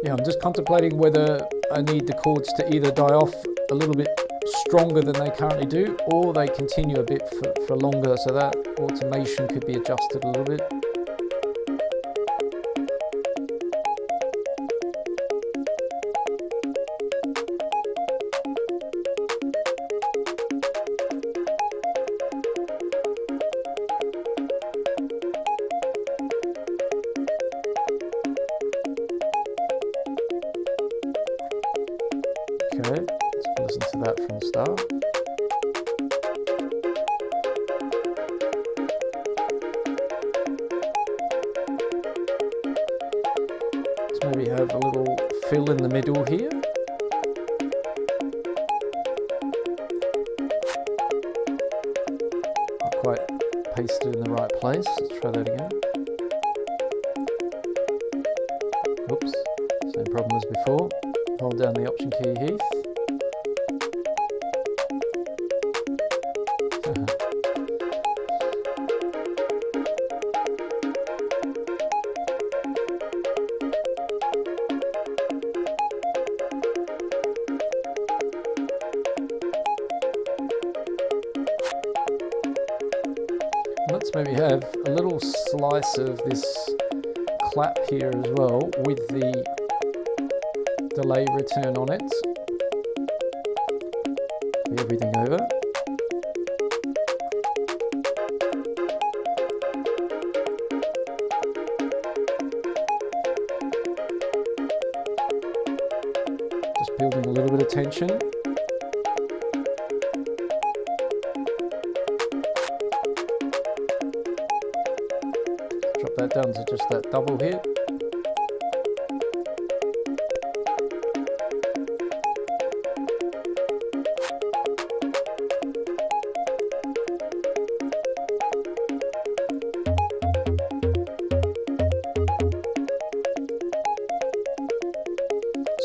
Yeah, I'm just contemplating whether I need the chords to either die off a little bit stronger than they currently do, or they continue a bit for longer, so that automation could be adjusted a little bit. Okay, let's listen to that from the start. Let's maybe have a little fill in the middle here. Not quite pasted in the right place. Let's try that again. Oops, same problem. problem as before. Hold down the Option key, Heath. Let's maybe have a little slice of this clap here as well with the delay return on it. Everything over. Just building a little bit of tension. Drop that down to just that double hit.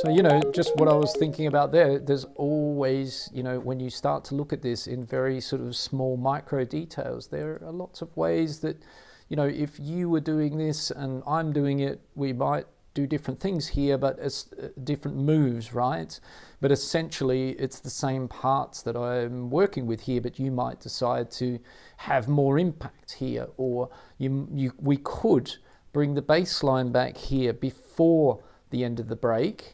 So, you know, just what I was thinking about there, there's always, you know, when you start to look at this in very sort of small micro details, there are lots of ways that, you know, if you were doing this and I'm doing it, we might do different things here, but it's different moves, right? But essentially it's the same parts that I'm working with here, but you might decide to have more impact here, or we could bring the bass line back here before the end of the break.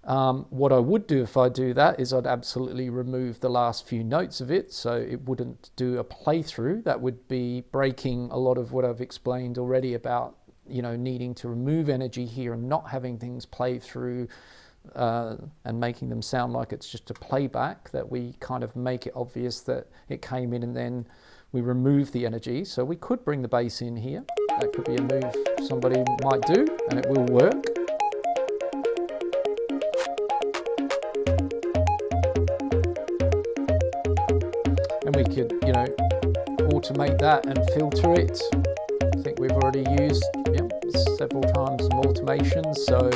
What I would do if I do that is I'd absolutely remove the last few notes of it, so it wouldn't do a playthrough. That would be breaking a lot of what I've explained already about, you know, needing to remove energy here and not having things play through and making them sound like it's just a playback, that we kind of make it obvious that it came in and then we remove the energy. So we could bring the bass in here. That could be a move somebody might do, and it will work. And we could, you know, automate that and filter it. I think we've already used several times some automation, so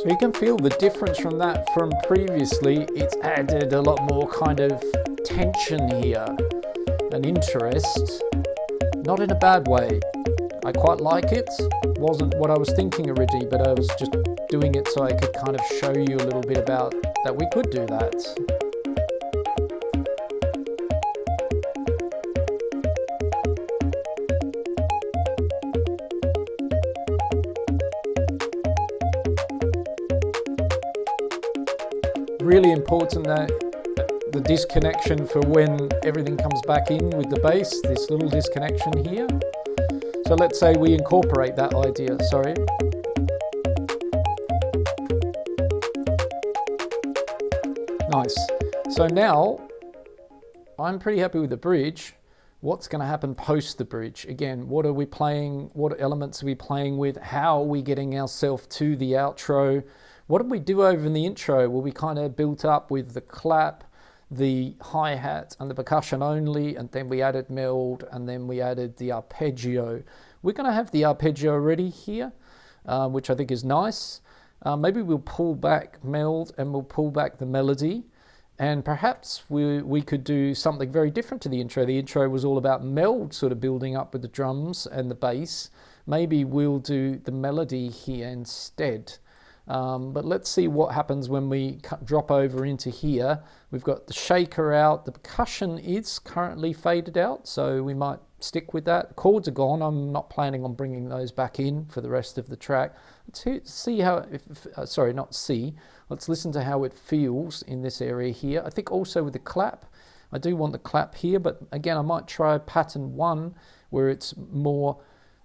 you can feel the difference from that from previously. It's added a lot more kind of tension here and interest, not in a bad way. I quite like it. Wasn't what I was thinking originally, but I was just doing it so I could kind of show you a little bit about that we could do that. Really important that the disconnection for when everything comes back in with the bass, this little disconnection here. So let's say we incorporate that idea, sorry. Nice. So now I'm pretty happy with the bridge. What's going to happen post the bridge? Again, what are we playing? What elements are we playing with? How are we getting ourselves to the outro? What did we do over in the intro? Well, we kind of built up with the clap, the hi-hat and the percussion only, and then we added meld, and then we added the arpeggio. We're going to have the arpeggio already here, which I think is nice. Maybe we'll pull back meld and we'll pull back the melody, and perhaps we could do something very different to the intro. The intro was all about meld sort of building up with the drums and the bass. Maybe we'll do the melody here instead. But let's see what happens when we drop over into here. We've got the shaker out. The percussion is currently faded out, so we might stick with that. The chords are gone. I'm not planning on bringing those back in for the rest of the track. Let's see how, let's listen to how it feels in this area here. I think also with the clap, I do want the clap here, but again, I might try pattern 1 where it's more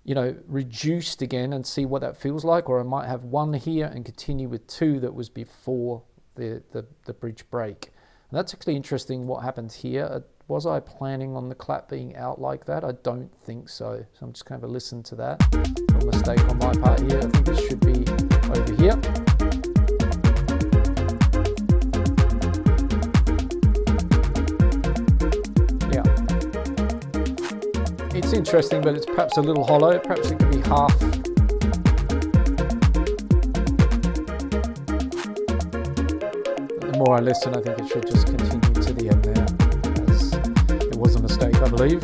you know, reduced again and see what that feels like, or I might have one here and continue with two that was before the bridge break. And that's actually interesting what happened here. Was I planning on the clap being out like that? I don't think so. So I'm just going to listen to that. No mistake on my part here. I think this should be over here. It's interesting, but it's perhaps a little hollow. Perhaps it could be half. But the more I listen, I think it should just continue to the end there, as it was a mistake, I believe.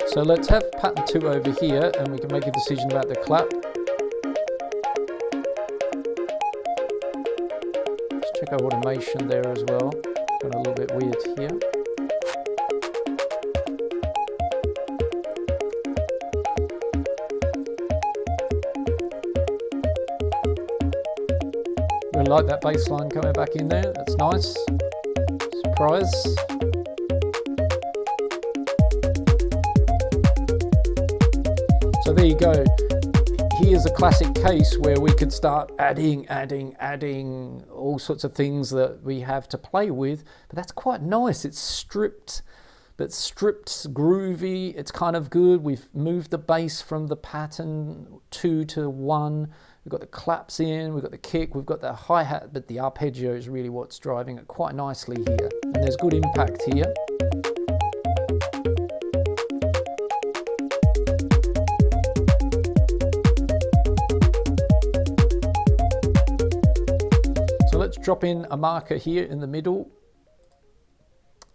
So let's have pattern 2 over here, and we can make a decision about the clap. Let's check our automation there as well. It's got a little bit weird here. I like that bass line coming back in there. That's nice. Surprise. So there you go. Here's a classic case where we could start adding all sorts of things that we have to play with. But that's quite nice. It's stripped, but stripped, groovy. It's kind of good. We've moved the bass from the pattern 2 to 1. We've got the claps in, we've got the kick, we've got the hi-hat, but the arpeggio is really what's driving it quite nicely here. And there's good impact here. So let's drop in a marker here in the middle,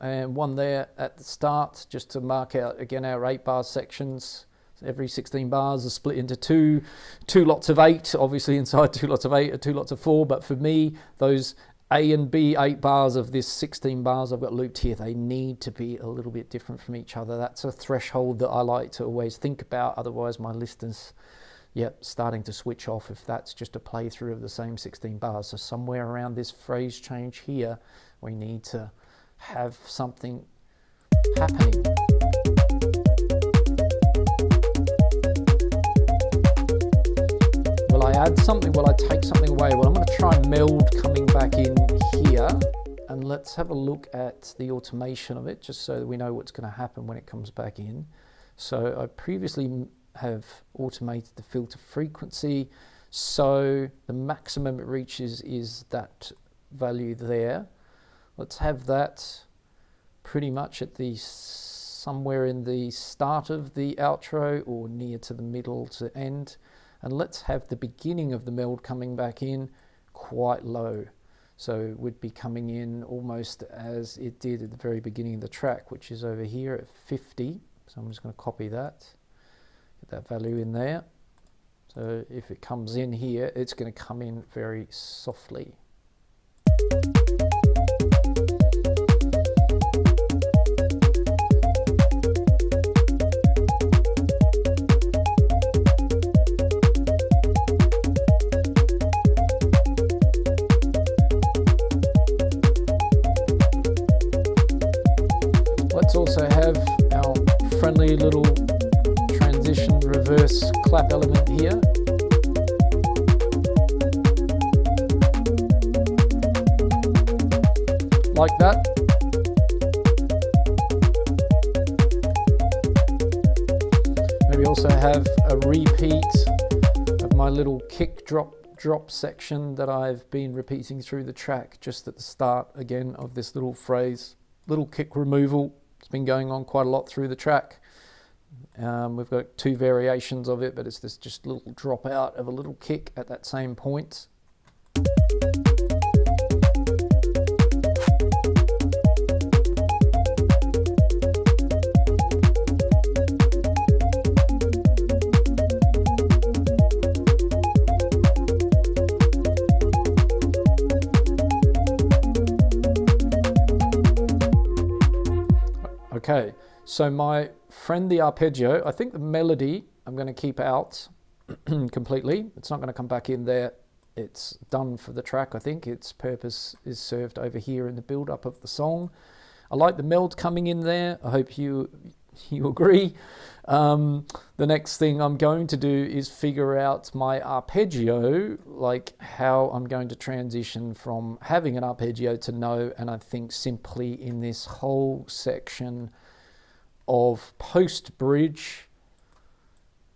and one there at the start, just to mark out again our 8-bar sections. Every 16 bars are split into two lots of 8, obviously inside 2 lots of 8 or 2 lots of 4, but for me, those A and B 8 bars of this 16 bars I've got looped here, they need to be a little bit different from each other. That's a threshold that I like to always think about, otherwise my listeners, starting to switch off if that's just a playthrough of the same 16 bars. So somewhere around this phrase change here, we need to have something happening. Will I add something? Will I take something away? Well, I'm going to try meld coming back in here, and let's have a look at the automation of it, just so that we know what's going to happen when it comes back in. So I previously have automated the filter frequency, so the maximum it reaches is that value there. Let's have that pretty much at the somewhere in the start of the outro or near to the middle to end. And let's have the beginning of the meld coming back in quite low. So it would be coming in almost as it did at the very beginning of the track, which is over here at 50. So I'm just going to copy that, get that value in there. So if it comes in here, it's going to come in very softly. Let's also have our friendly little transition reverse clap element here. Like that. Maybe also have a repeat of my little kick drop section that I've been repeating through the track just at the start again of this little phrase. Little kick removal. It's been going on quite a lot through the track. We've got 2 variations of it, but it's this just little drop out of a little kick at that same point. Okay, so my friend the arpeggio, I think the melody I'm going to keep out completely. It's not going to come back in there. It's done for the track, I think. Its purpose is served over here in the build-up of the song. I like the meld coming in there. I hope you You agree? The next thing I'm going to do is figure out my arpeggio, like how I'm going to transition from having an arpeggio to no, and I think simply in this whole section of post-bridge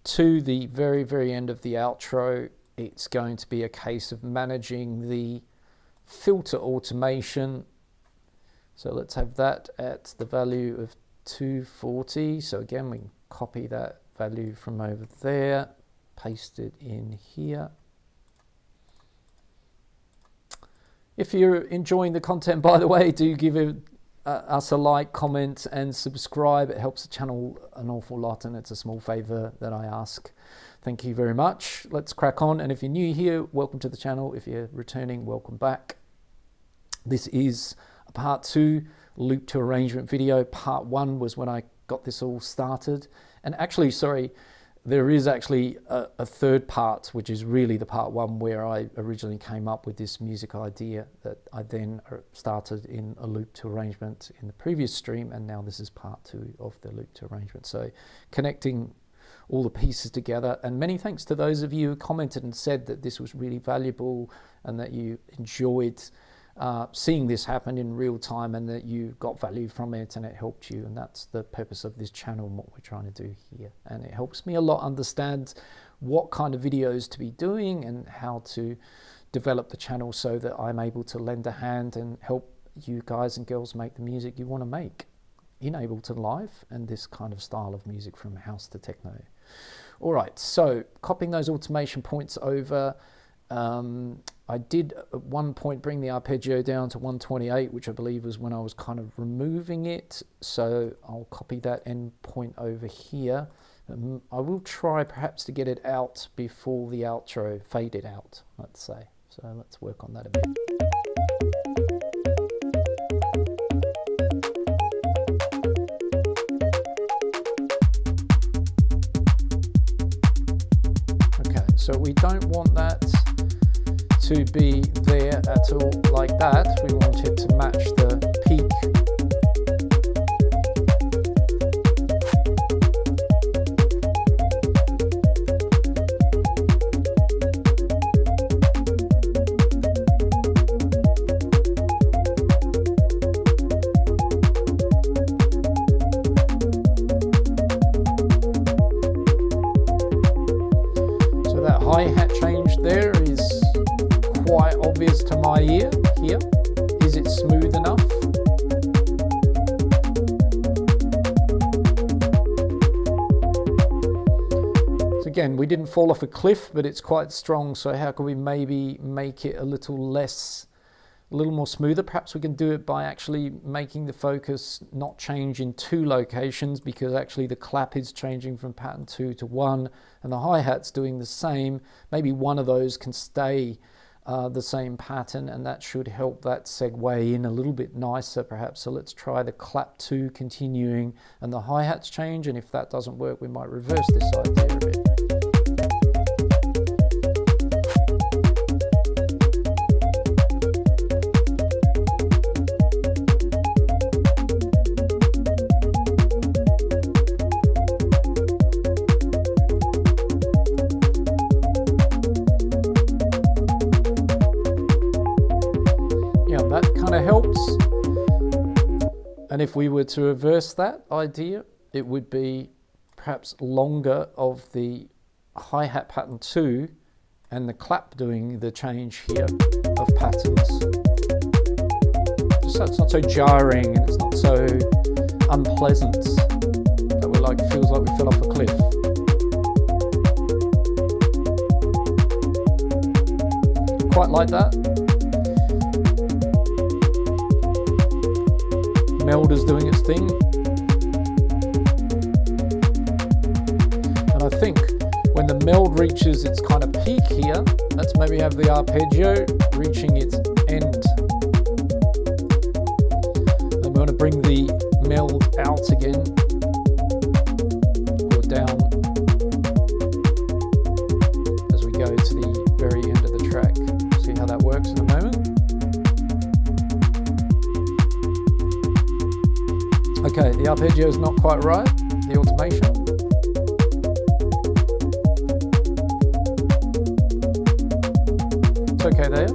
to the very, very end of the outro, it's going to be a case of managing the filter automation. So let's have that at the value of 240. So again, we can copy that value from over there, paste it in here. If you're enjoying the content, by the way, do give us a like, comment and subscribe. It helps the channel an awful lot, and it's a small favor that I ask. Thank you very much. Let's crack on. And if you're new here, welcome to the channel. If you're returning, welcome back. This is a part 2 loop to arrangement video. Part 1 was when I got this all started. And actually, sorry, there is actually a third part, which is really the part 1 where I originally came up with this music idea that I then started in a loop to arrangement in the previous stream, and now this is part 2 of the loop to arrangement. So connecting all the pieces together, and many thanks to those of you who commented and said that this was really valuable and that you enjoyed seeing this happen in real time and that you got value from it and it helped you. And that's the purpose of this channel and what we're trying to do here. And it helps me a lot understand what kind of videos to be doing and how to develop the channel so that I'm able to lend a hand and help you guys and girls make the music you want to make in Ableton Live and this kind of style of music from house to techno. All right, so copying those automation points over. I did at one point bring the arpeggio down to 128, which I believe was when I was kind of removing it. So I'll copy that end point over here. I will try perhaps to get it out before the outro, fade it out, let's say. So let's work on that a bit. Okay, so we don't want that to be there at all like that. We want it to match the peak. So that hi-hat change there is quite obvious to my ear here. Is it smooth enough? So again, we didn't fall off a cliff, but it's quite strong. So how can we maybe make it a little more smoother? Perhaps we can do it by actually making the focus not change in 2 locations, because actually the clap is changing from pattern 2 to 1 and the hi-hat's doing the same. Maybe one of those can stay the same pattern, and that should help that segue in a little bit nicer perhaps. So let's try the clap 2 continuing and the hi-hats change, and if that doesn't work we might reverse this idea a bit. That kind of helps. And if we were to reverse that idea, it would be perhaps longer of the hi-hat pattern 2 and the clap doing the change here of patterns. Just so it's not so jarring and it's not so unpleasant that we're like, feels like we fell off a cliff. Quite like that. Meld is doing its thing. And I think when the meld reaches its kind of peak here, let's maybe have the arpeggio reaching its end. And we want to bring the meld out again, or down, as we go to the very end of the track. See how that works in a moment. Okay, the arpeggio is not quite right. the automation. It's okay there.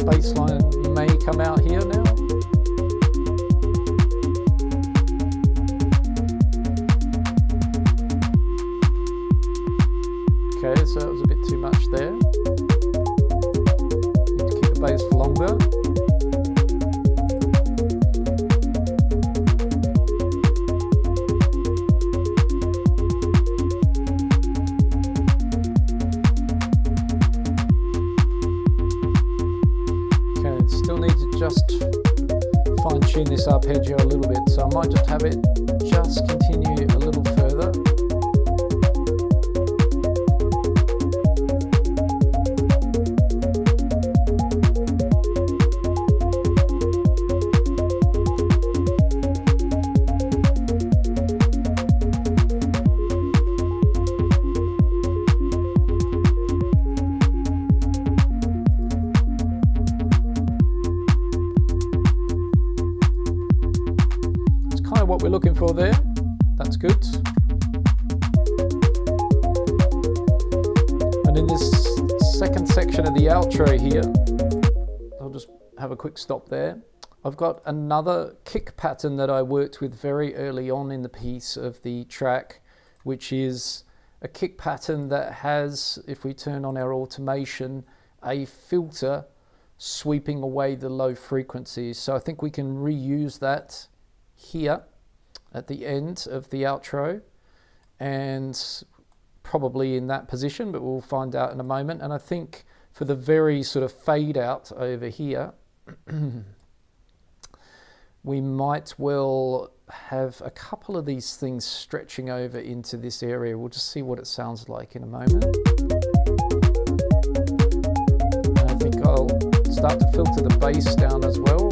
Bassline may come out here now. Okay, so that was a bit too much there. Need to keep the bass for longer. Still need to just fine-tune this arpeggio a little bit, so I might just have it just continue a little further. What we're looking for there. That's good. And in this second section of the outro here, I'll just have a quick stop there. I've got another kick pattern that I worked with very early on in the piece of the track, which is a kick pattern that has, if we turn on our automation, a filter sweeping away the low frequencies. So I think we can reuse that here at the end of the outro, and probably in that position, but we'll find out in a moment. And I think for the very sort of fade out over here, we might well have a couple of these things stretching over into this area. We'll just see what it sounds like in a moment. And I think I'll start to filter the bass down as well.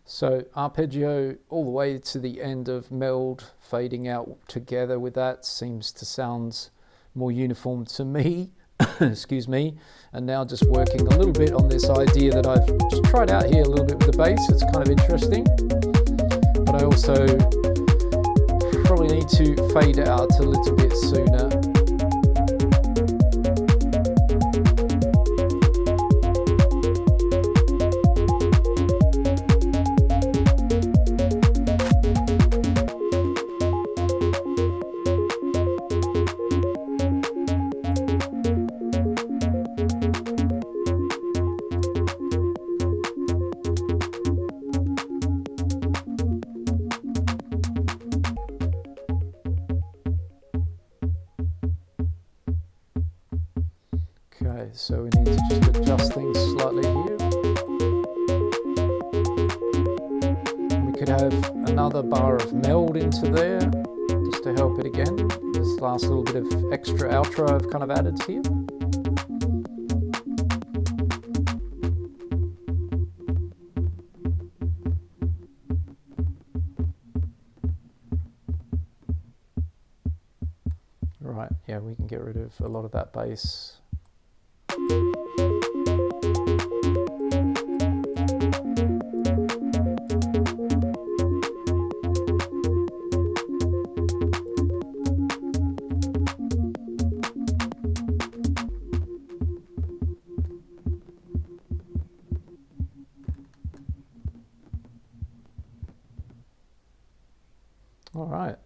So arpeggio all the way to the end of meld, fading out together with that seems to sound more uniform to me. Excuse me. And now just working a little bit on this idea that I've just tried out here a little bit with the bass. It's kind of interesting. But I also probably need to fade it out a little bit sooner. Okay, so we need to just adjust things slightly here. We could have another bar of meld into there, just to help it again. This last little bit of extra outro I've kind of added here. yeah, we can get rid of a lot of that bass. All right,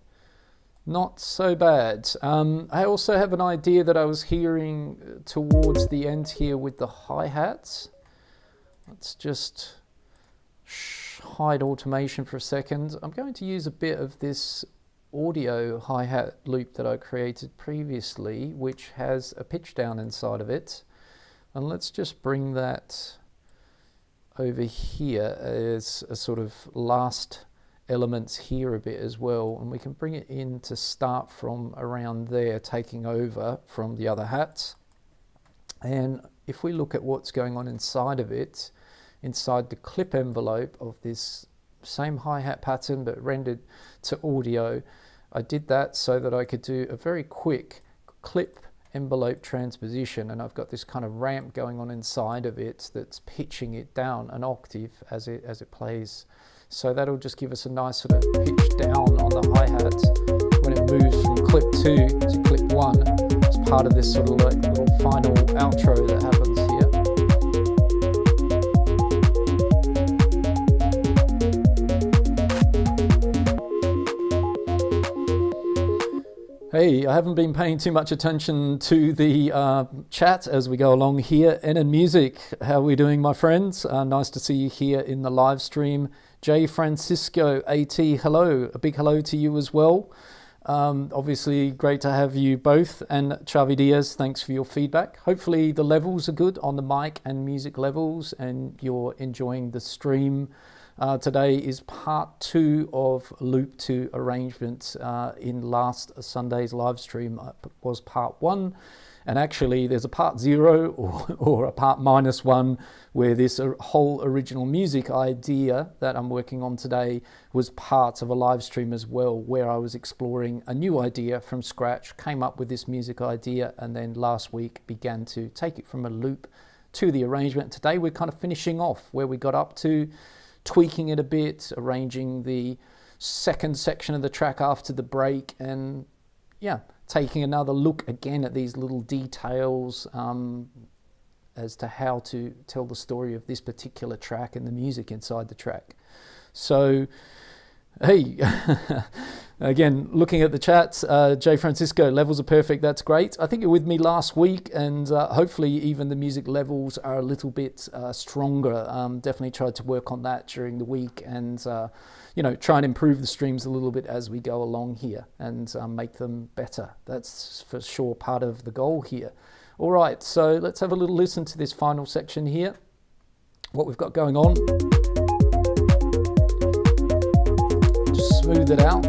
not so bad. I also have an idea that I was hearing towards the end here with the hi-hats. Let's just hide automation for a second. I'm going to use a bit of this audio hi-hat loop that I created previously, which has a pitch down inside of it. And let's just bring that over here as a sort of last elements here a bit as well, and we can bring it in to start from around there, taking over from the other hats. And if we look at what's going on inside of it, inside the clip envelope of this same hi-hat pattern but rendered to audio, I did that so that I could do a very quick clip envelope transposition, and I've got this kind of ramp going on inside of it that's pitching it down an octave as it plays. So that'll just give us a nice sort of pitch down on the hi-hat when it moves from clip 2 to clip 1. It's part of this sort of like little final outro that happens here. Hey, I haven't been paying too much attention to the chat as we go along here. NN Music, how are we doing, my friends? Nice to see you here in the live stream. J Francisco AT, hello, a big hello to you as well. Obviously great to have you both, and Chavi Diaz, thanks for your feedback. Hopefully the levels are good on the mic and music levels and you're enjoying the stream. Today is part 2 of Loop 2 arrangements. In last Sunday's live stream was part 1. And actually there's a part 0 or a part -1 where this whole original music idea that I'm working on today was part of a live stream as well, where I was exploring a new idea from scratch, came up with this music idea, and then last week began to take it from a loop to the arrangement. Today we're kind of finishing off where we got up to, tweaking it a bit, arranging the second section of the track after the break, and yeah, taking another look again at these little details as to how to tell the story of this particular track and the music inside the track. So, hey, again, looking at the chats, J Francisco, levels are perfect, that's great. I think you're with me last week, and hopefully even the music levels are a little bit stronger. Definitely tried to work on that during the week, and you know, try and improve the streams a little bit as we go along here and make them better. That's for sure part of the goal here. All right, so let's have a little listen to this final section here, what we've got going on. Just smooth it out.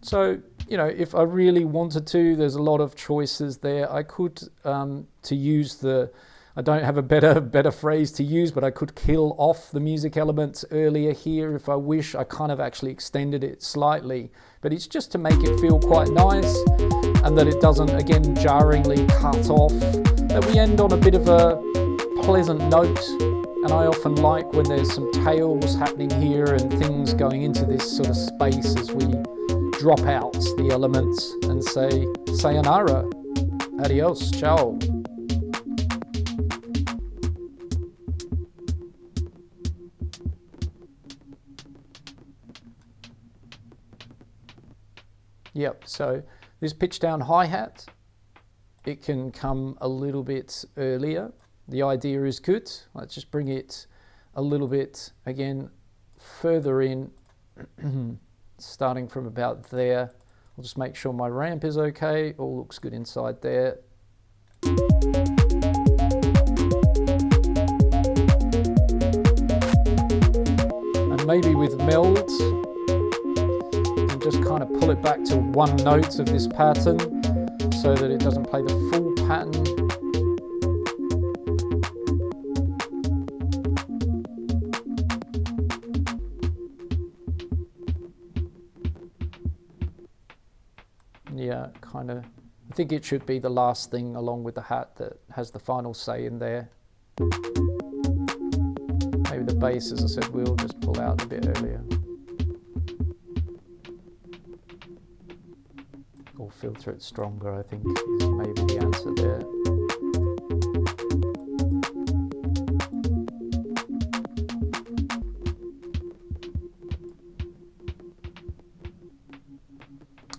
So, you know, if I really wanted to, there's a lot of choices there. I could, to use the, I don't have a better phrase to use, but I could kill off the music elements earlier here if I wish. I kind of actually extended it slightly, but it's just to make it feel quite nice and that it doesn't, again, jarringly cut off, that we end on a bit of a pleasant note. And I often like when there's some tails happening here and things going into this sort of space as we drop out the elements and say sayonara, adios, ciao. Yep, so this pitch down hi-hat, it can come a little bit earlier. The idea is good. Let's just bring it a little bit, again, further in, starting from about there, I'll just make sure my ramp is okay. All looks good inside there. And maybe with meld, you can just kind of pull it back to one note of this pattern so that it doesn't play the full pattern. Yeah, kind of. I think it should be the last thing along with the hat that has the final say in there. Maybe the bass, as I said, we'll just pull out a bit earlier. Or filter it stronger, I think, is maybe the answer there.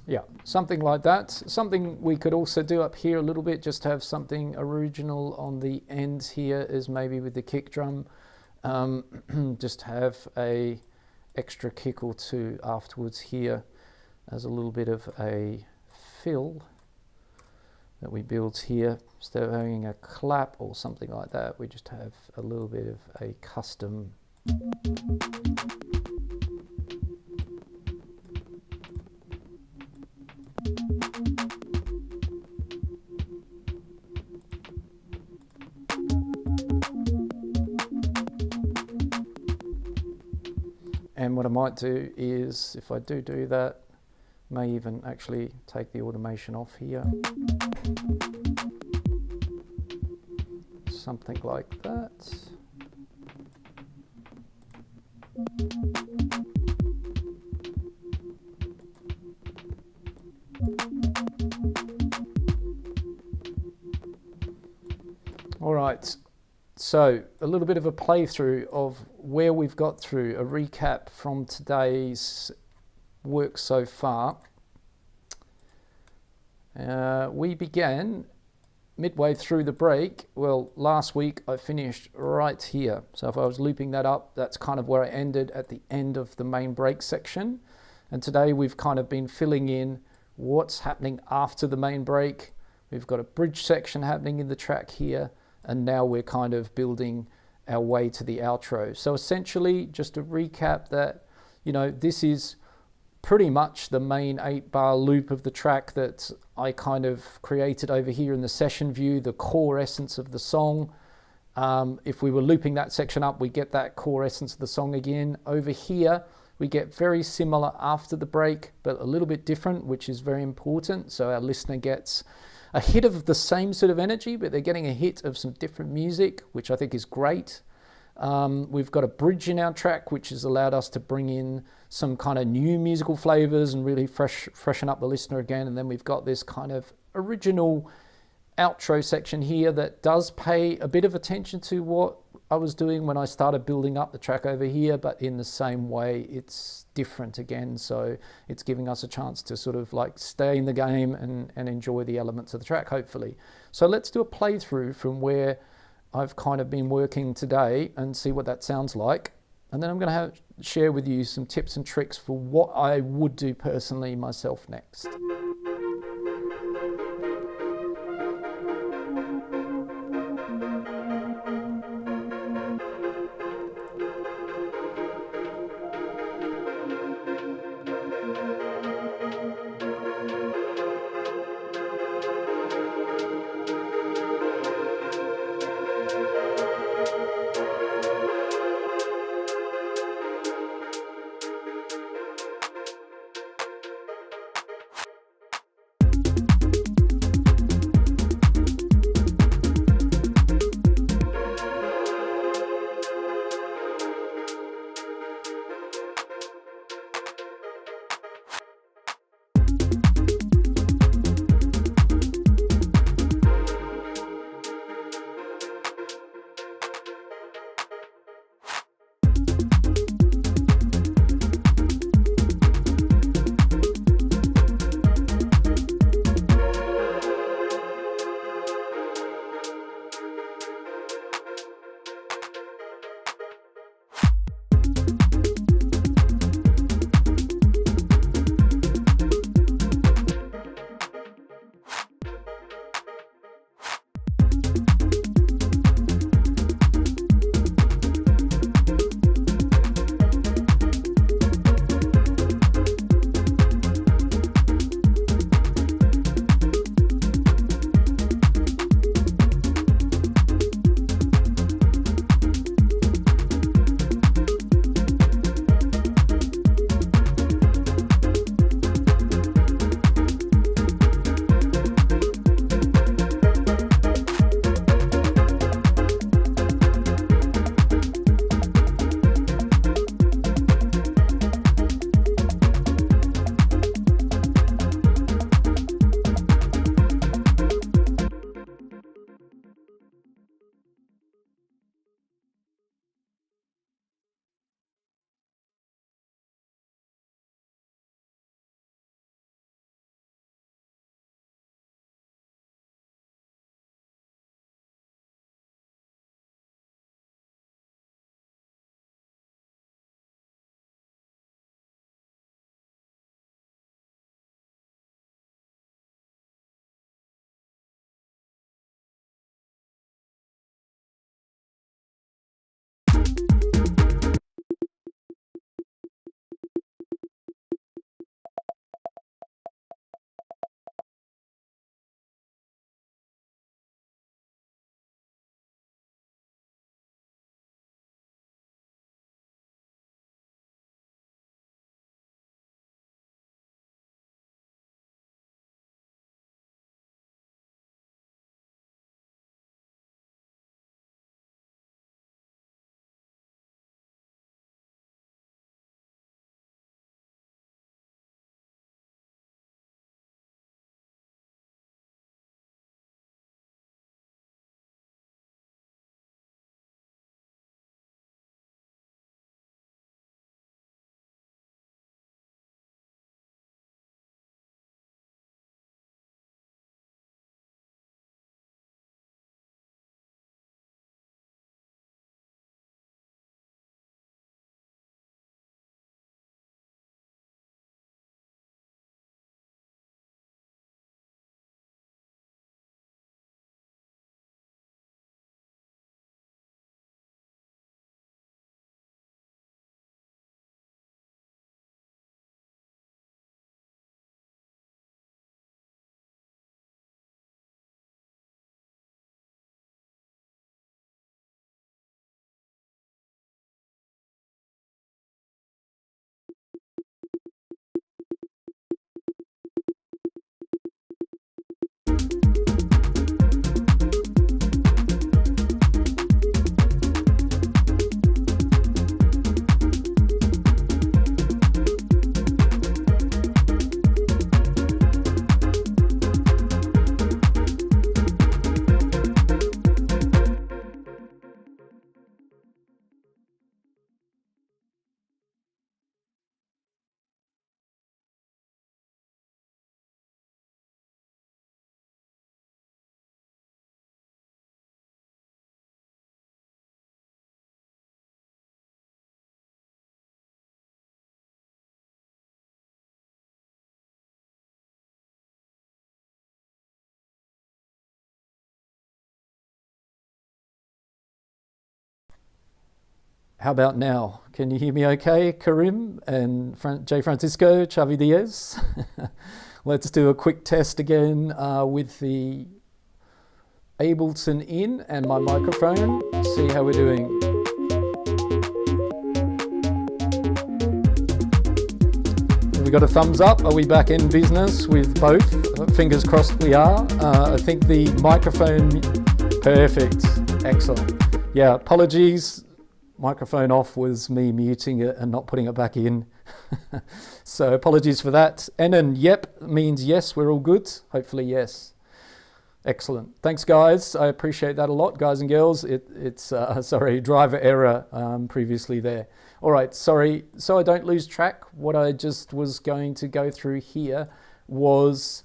Yeah, something like that. Something we could also do up here a little bit, just have something original on the ends here, is maybe with the kick drum. Just have a extra kick or two afterwards here as a little bit of a fill that we build here. Instead of having a clap or something like that, we just have a little bit of a custom. And what I might do is, if I do that, may even actually take the automation off here. Something like that. All right. So a little bit of a playthrough of where we've got through, a recap from today's work so far. We began midway through the break. Well, last week I finished right here. So if I was looping that up, that's kind of where I ended at the end of the main break section. And today we've kind of been filling in what's happening after the main break. We've got a bridge section happening in the track here. And now we're kind of building our way to the outro. So essentially, just to recap that, you know, this is pretty much the main 8-bar loop of the track that I kind of created over here in the session view, the core essence of the song. If we were looping that section up, we get that core essence of the song again. Over here, we get very similar after the break, but a little bit different, which is very important. So our listener gets a hit of the same sort of energy, but they're getting a hit of some different music, which I think is great. We've got a bridge in our track, which has allowed us to bring in some kind of new musical flavors and really freshen up the listener again. And then we've got this kind of original outro section here that does pay a bit of attention to what I was doing when I started building up the track over here, but in the same way, it's different again. So it's giving us a chance to sort of like stay in the game and enjoy the elements of the track, hopefully. So let's do a playthrough from where I've kind of been working today and see what that sounds like. And then I'm going to share with you some tips and tricks for what I would do personally myself next. How about now? Can you hear me okay, Karim and J. Francisco, Chavi Diaz? Let's do a quick test again with the Ableton in and my microphone. See how we're doing. We got a thumbs up. Are we back in business with both? Fingers crossed we are. I think the microphone, perfect, excellent. Yeah, apologies. Microphone off was me muting it and not putting it back in. So apologies for that. And then yep means yes, we're all good. Hopefully yes. Excellent. Thanks guys. I appreciate that a lot, guys and girls. It's sorry, driver error previously there. All right, sorry. So I don't lose track, what I just was going to go through here was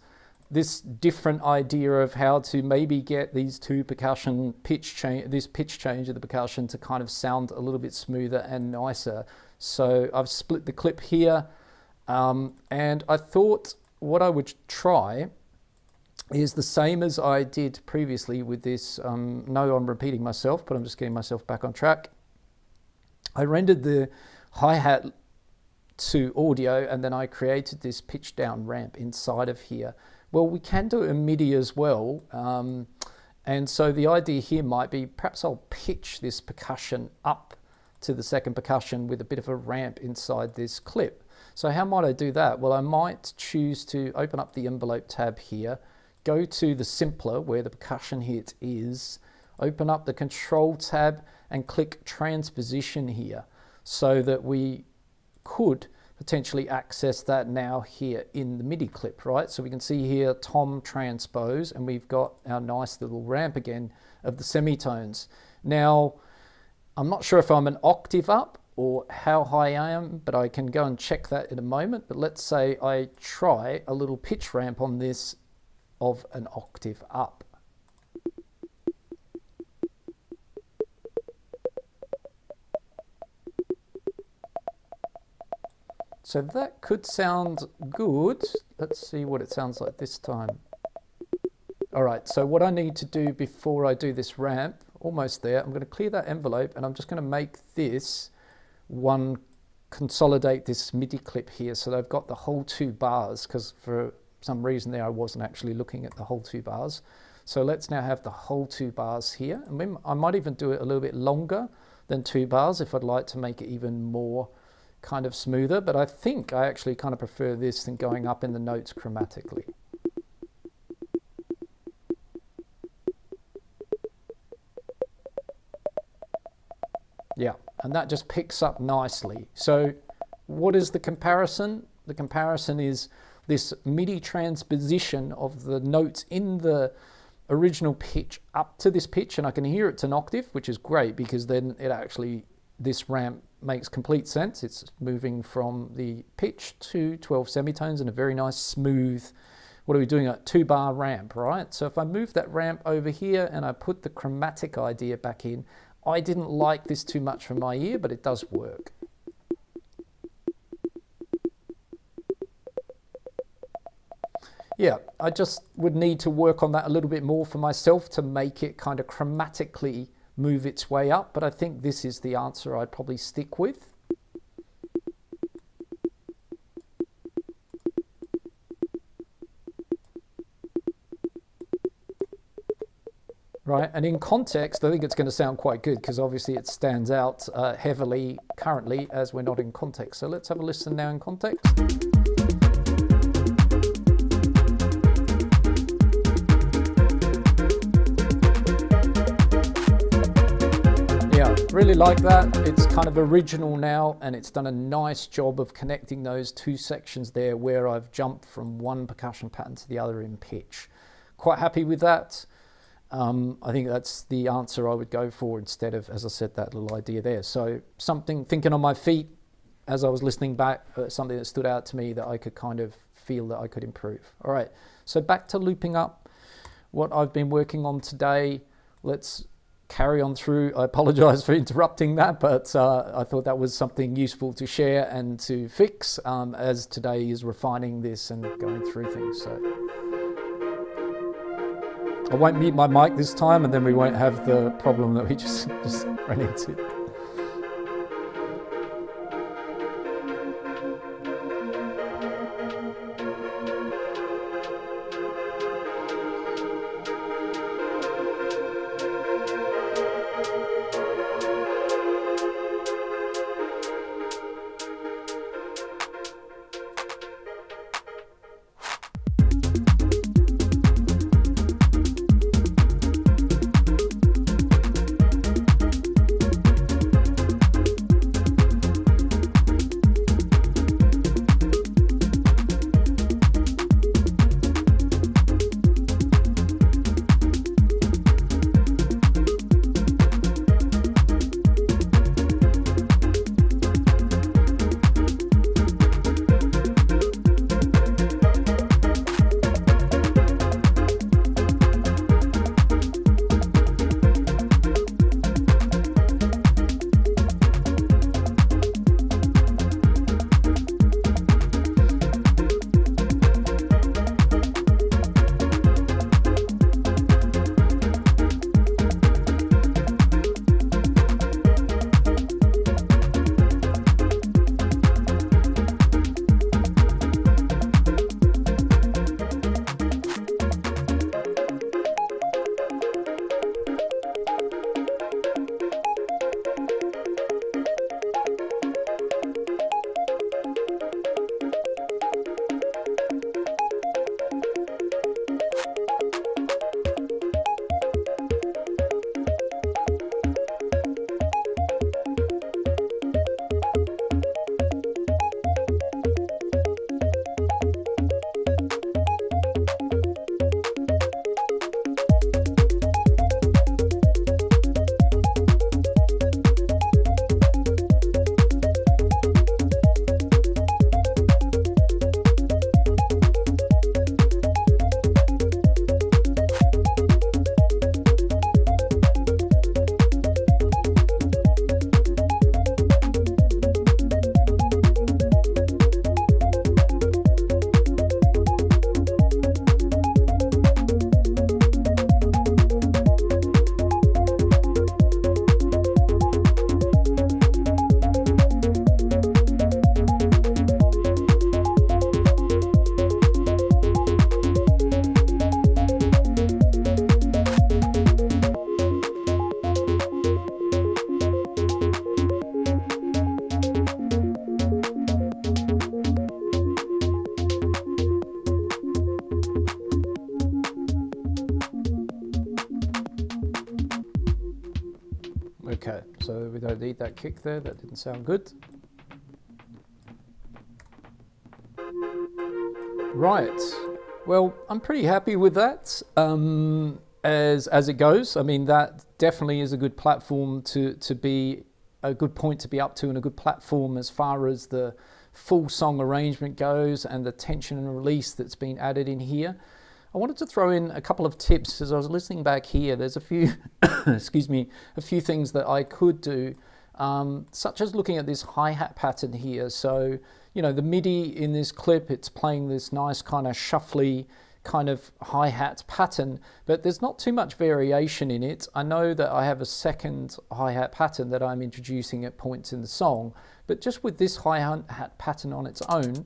this different idea of how to maybe get these two percussion pitch change, this pitch change of the percussion to kind of sound a little bit smoother and nicer. So I've split the clip here, and I thought what I would try is the same as I did previously with this. No, I'm repeating myself, but I'm just getting myself back on track. I rendered the hi-hat to audio, and then I created this pitch down ramp inside of here. Well, we can do it in MIDI as well. And so the idea here might be, perhaps I'll pitch this percussion up to the second percussion with a bit of a ramp inside this clip. So how might I do that? Well, I might choose to open up the envelope tab here, go to the simpler where the percussion hit is, open up the control tab and click transposition here so that we could potentially access that now here in the MIDI clip, right? So we can see here tom transpose, and we've got our nice little ramp again of the semitones. Now, I'm not sure if I'm an octave up or how high I am, but I can go and check that in a moment. But let's say I try a little pitch ramp on this of an octave up. So that could sound good. Let's see what it sounds like this time. All right, so what I need to do before I do this ramp, almost there, I'm going to clear that envelope and I'm just going to make this one, consolidate this MIDI clip here so that I've got the whole 2 bars, because for some reason there I wasn't actually looking at the whole 2 bars. So let's now have the whole 2 bars here. And I might even do it a little bit longer than 2 bars if I'd like to make it even more kind of smoother, but I think I actually kind of prefer this than going up in the notes chromatically. Yeah, and that just picks up nicely. So what is the comparison? The comparison is this MIDI transposition of the notes in the original pitch up to this pitch, and I can hear it's an octave, which is great because then it actually, this ramp makes complete sense. It's moving from the pitch to 12 semitones in a very nice smooth, what are we doing, a 2-bar ramp, right? So if I move that ramp over here and I put the chromatic idea back in, I didn't like this too much for my ear, but it does work. Yeah, I just would need to work on that a little bit more for myself to make it kind of chromatically move its way up, but I think this is the answer I'd probably stick with. Right, and in context, I think it's going to sound quite good because obviously it stands out heavily currently as we're not in context. So let's have a listen now in context. Really like that. It's kind of original now, and it's done a nice job of connecting those 2 sections there where I've jumped from one percussion pattern to the other in pitch. Quite happy with that. I think that's the answer I would go for instead of, as I said, that little idea there. So something, thinking on my feet as I was listening back, something that stood out to me that I could kind of feel that I could improve. All right, so back to looping up what I've been working on today. Let's carry on through. I apologize for interrupting that, but I thought that was something useful to share and to fix as today is refining this and going through things. So I won't mute my mic this time, and then we won't have the problem that we just ran into. don't need that kick there, that didn't sound good. Right, well, I'm pretty happy with that as it goes. I mean, that definitely is a good platform to be, a good point to be up to, and a good platform as far as the full song arrangement goes and the tension and release that's been added in here. I wanted to throw in a couple of tips as I was listening back here. There's a few, excuse me, a few things that I could do, such as looking at this hi-hat pattern here. So, you know, the MIDI in this clip, it's playing this nice kind of shuffly kind of hi-hat pattern, but there's not too much variation in it. I know that I have a second hi-hat pattern that I'm introducing at points in the song, but just with this hi-hat pattern on its own,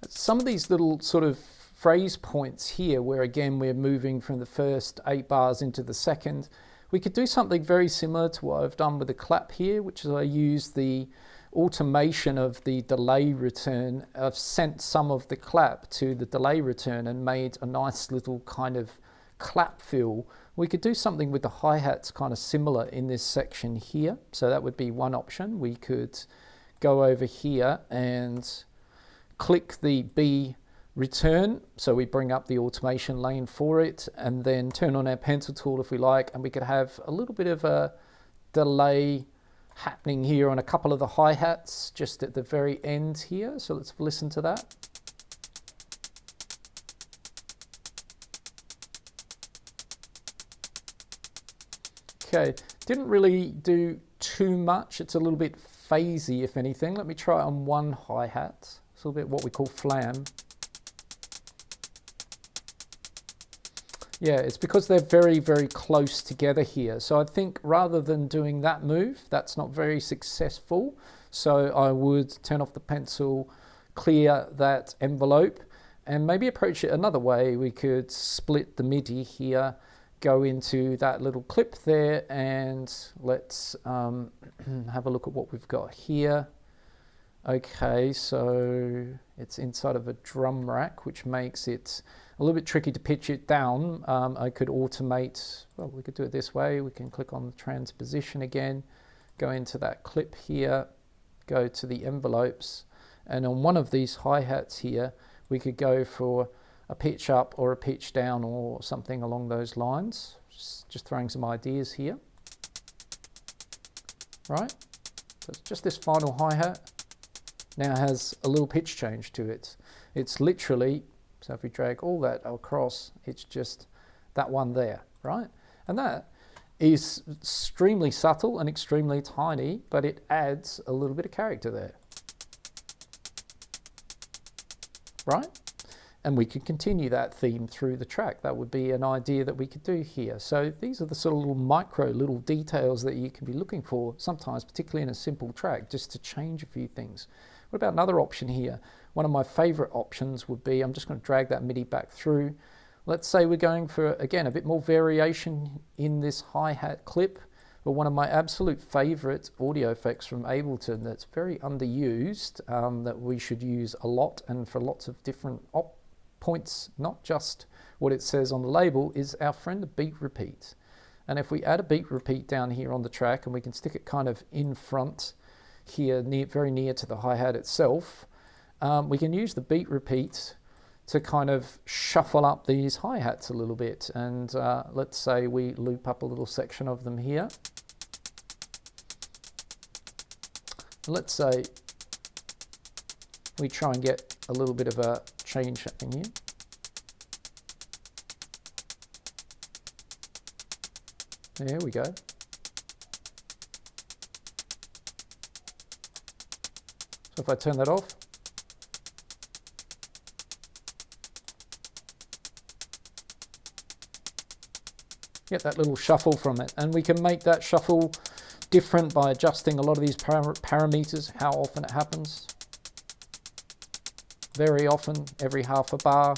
some of these little sort of phrase points here, where again we're moving from the first 8 bars into the second, we could do something very similar to what I've done with the clap here, which is I use the automation of the delay return. I've sent some of the clap to the delay return and made a nice little kind of clap feel. We could do something with the hi-hats kind of similar in this section here. So that would be one option. We could go over here and click the B return, so we bring up the automation lane for it, and then turn on our pencil tool if we like, and we could have a little bit of a delay happening here on a couple of the hi-hats just at the very end here. So let's listen to that. Okay, didn't really do too much. It's a little bit phasey, if anything. Let me try it on one hi-hat. It's a little bit what we call flam. Yeah, it's because they're very, very close together here. So I think rather than doing that move, that's not very successful. So I would turn off the pencil, clear that envelope, and maybe approach it another way. We could split the MIDI here, go into that little clip there, and let's have a look at what we've got here. Okay, so it's inside of a drum rack, which makes it a little bit tricky to pitch it down. I could automate, well, we could do it this way. We can click on the transposition again, go into that clip here, go to the envelopes, and on one of these hi-hats here, we could go for a pitch up or a pitch down or something along those lines. Just throwing some ideas here. Right, so it's just this final hi-hat. Now has a little pitch change to it. It's literally, so if we drag all that across, it's just that one there, right? And that is extremely subtle and extremely tiny, but it adds a little bit of character there, right? And we could continue that theme through the track. That would be an idea that we could do here. So these are the sort of little details that you can be looking for sometimes, particularly in a simple track, just to change a few things. What about another option here? One of my favorite options would be, I'm just going to drag that MIDI back through. Let's say we're going for, again, a bit more variation in this hi-hat clip, but one of my absolute favorite audio effects from Ableton that's very underused, that we should use a lot and for lots of different points, not just what it says on the label, is our friend the beat repeat. And if we add a beat repeat down here on the track, and we can stick it kind of in front here, very near to the hi-hat itself, we can use the beat repeat to kind of shuffle up these hi-hats a little bit. And let's say we loop up a little section of them here. Let's say we try and get a little bit of a change happening here. There we go. So if I turn that off, get that little shuffle from it. And we can make that shuffle different by adjusting a lot of these parameters, how often it happens. Very often, every half a bar.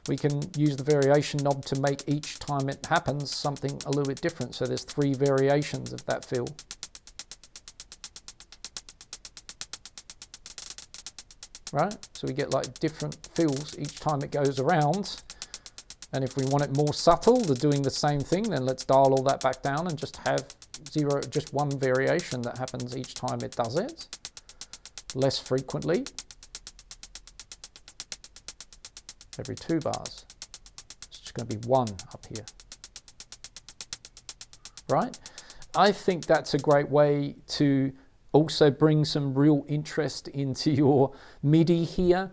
We can use the variation knob to make each time it happens something a little bit different. So there's 3 variations of that fill. Right? So we get like different fills each time it goes around. And if we want it more subtle, they're doing the same thing, then let's dial all that back down and just have just one variation that happens each time it does it, less frequently, every 2 bars. It's just going to be 1 up here, right? I think that's a great way to also bring some real interest into your MIDI here.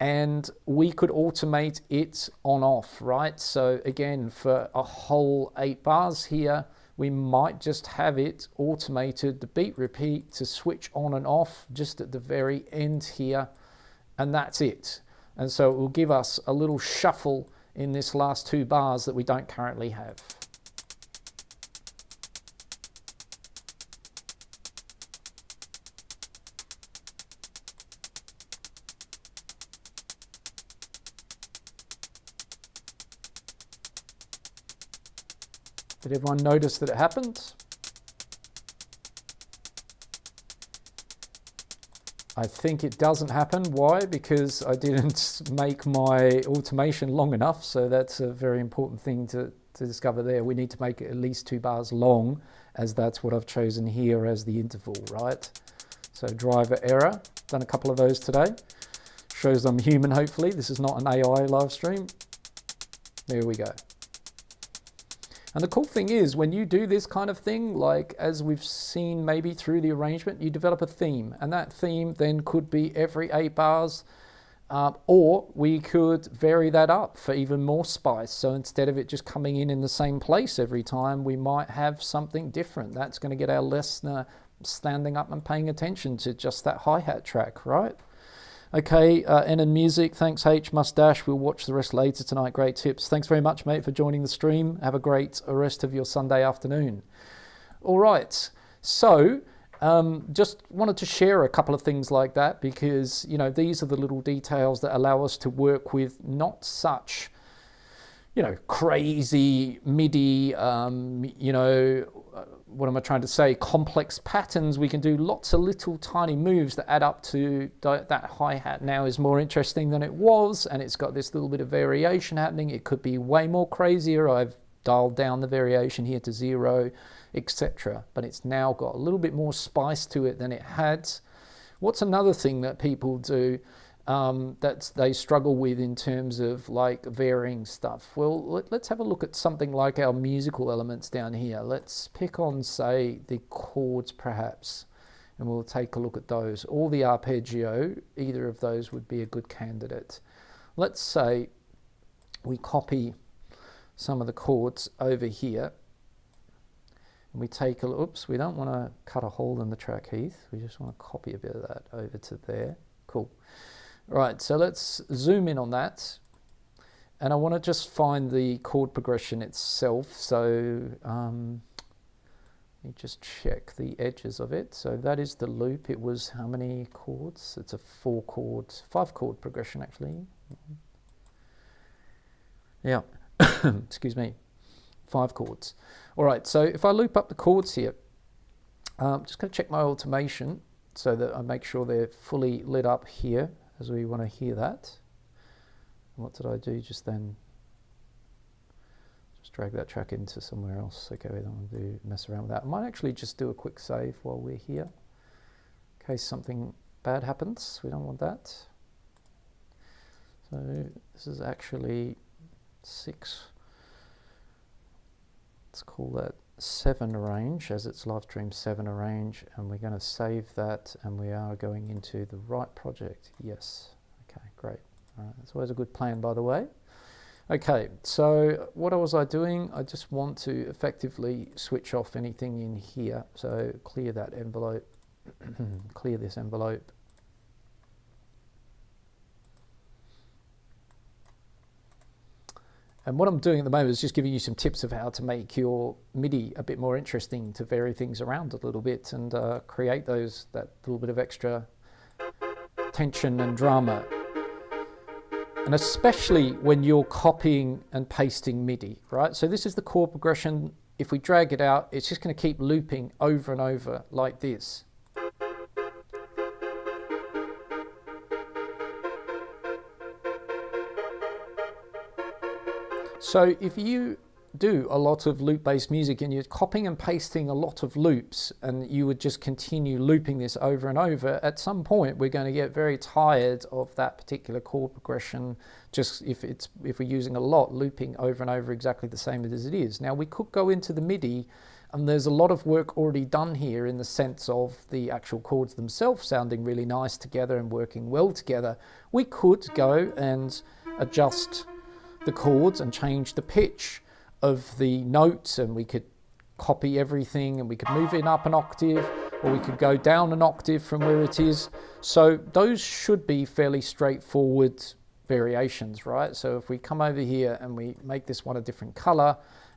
And we could automate it on off, right? So again, for a whole 8 bars here, we might just have it automated, the beat repeat to switch on and off just at the very end here, and that's it. And so it will give us a little shuffle in this last 2 bars that we don't currently have. Did everyone notice that it happened? I think it doesn't happen. Why? Because I didn't make my automation long enough. So that's a very important thing to discover there. We need to make it at least 2 bars long, as that's what I've chosen here as the interval, right? So driver error, done a couple of those today. Shows I'm human, hopefully. This is not an AI live stream. There we go. And the cool thing is, when you do this kind of thing, like as we've seen maybe through the arrangement, you develop a theme, and that theme then could be every 8 bars, or we could vary that up for even more spice. So instead of it just coming in the same place every time, we might have something different. That's going to get our listener standing up and paying attention to just that hi-hat track, right? Okay, and music, thanks H, Mustache, we'll watch the rest later tonight, great tips. Thanks very much, mate, for joining the stream. Have a great rest of your Sunday afternoon. All right, so just wanted to share a couple of things like that because, you know, these are the little details that allow us to work with not such, you know, crazy MIDI, you know, what am I trying to say? Complex patterns. We can do lots of little tiny moves that add up to that hi-hat now is more interesting than it was, and it's got this little bit of variation happening. It could be way more crazier. I've dialed down the variation here to 0, etc. But it's now got a little bit more spice to it than it had. What's another thing that people do that they struggle with in terms of like varying stuff? Well, let's have a look at something like our musical elements down here. Let's pick on, say, the chords perhaps, and we'll take a look at those. Or the arpeggio, either of those would be a good candidate. Let's say we copy some of the chords over here, and we take a look. Oops, we don't want to cut a hole in the track, Heath. We just want to copy a bit of that over to there. Cool. Right, so let's zoom in on that, and I want to just find the chord progression itself. So let me just check the edges of it. So that is the loop. It was how many chords? It's a 5 chord progression actually. Yeah, excuse me, 5 chords. All right, so if I loop up the chords here, I'm just going to check my automation so that I make sure they're fully lit up here, as we want to hear that. What did I do just then? Just drag that track into somewhere else. Okay, we don't want to mess around with that. I might actually just do a quick save while we're here, in case something bad happens. We don't want that. So this is actually 6. Let's call that 7 arrange, as it's live stream 7 arrange, and we're going to save that, and we are going into the right project. Yes. Okay, great. All right, that's always a good plan, by the way. Okay, so what was I doing? I just want to effectively switch off anything in here. So clear that envelope, clear this envelope. And what I'm doing at the moment is just giving you some tips of how to make your MIDI a bit more interesting, to vary things around a little bit and create that little bit of extra tension and drama. And especially when you're copying and pasting MIDI, right? So this is the chord progression. If we drag it out, it's just going to keep looping over and over like this. So if you do a lot of loop-based music and you're copying and pasting a lot of loops and you would just continue looping this over and over, at some point we're going to get very tired of that particular chord progression, just if we're using a lot looping over and over exactly the same as it is. Now we could go into the MIDI, and there's a lot of work already done here in the sense of the actual chords themselves sounding really nice together and working well together. We could go and adjust the chords and change the pitch of the notes, and we could copy everything and we could move it up an octave, or we could go down an octave from where it is. So those should be fairly straightforward variations, right? So if we come over here and we make this one a different color,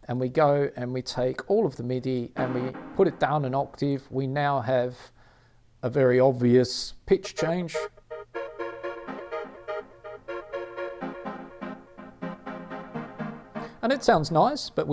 and we go and we take all of the MIDI and we put it down an octave, we now have a very obvious pitch change. And it sounds nice, but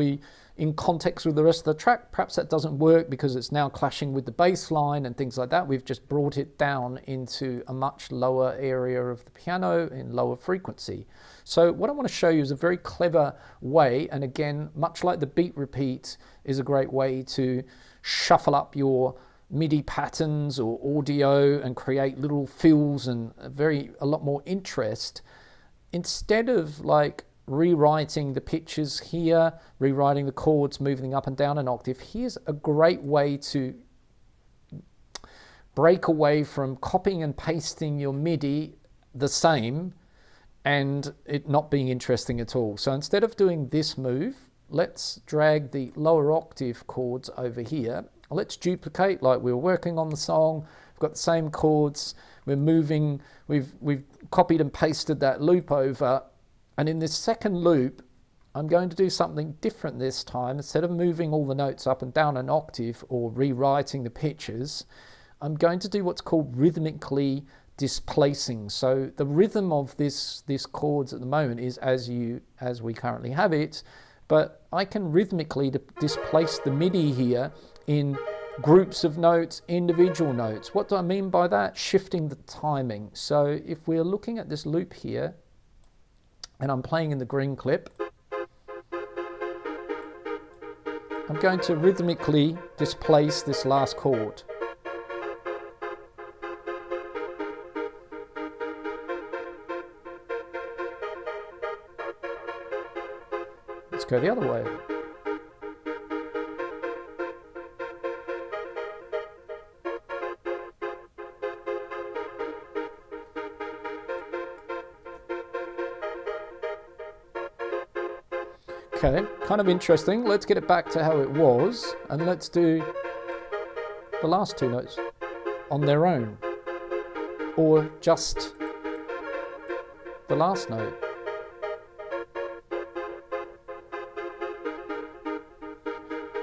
in context with the rest of the track, perhaps that doesn't work because it's now clashing with the bass line and things like that. We've just brought it down into a much lower area of the piano in lower frequency. So what I want to show you is a very clever way, and again, much like the beat repeat is a great way to shuffle up your MIDI patterns or audio and create little fills and a lot more interest. Instead of like rewriting the pitches here, rewriting the chords, moving up and down an octave, here's a great way to break away from copying and pasting your MIDI the same and it not being interesting at all. So instead of doing this move, let's drag the lower octave chords over here. Let's duplicate like we were working on the song. We've got the same chords. We're moving, we've copied and pasted that loop over. And in this second loop, I'm going to do something different this time. Instead of moving all the notes up and down an octave or rewriting the pitches, I'm going to do what's called rhythmically displacing. So the rhythm of this chords at the moment is as we currently have it, but I can rhythmically displace the MIDI here in groups of notes, individual notes. What do I mean by that? Shifting the timing. So if we're looking at this loop here, and I'm playing in the green clip, I'm going to rhythmically displace this last chord. Let's go the other way. Okay, kind of interesting. Let's get it back to how it was, and let's do the last two notes on their own, or just the last note.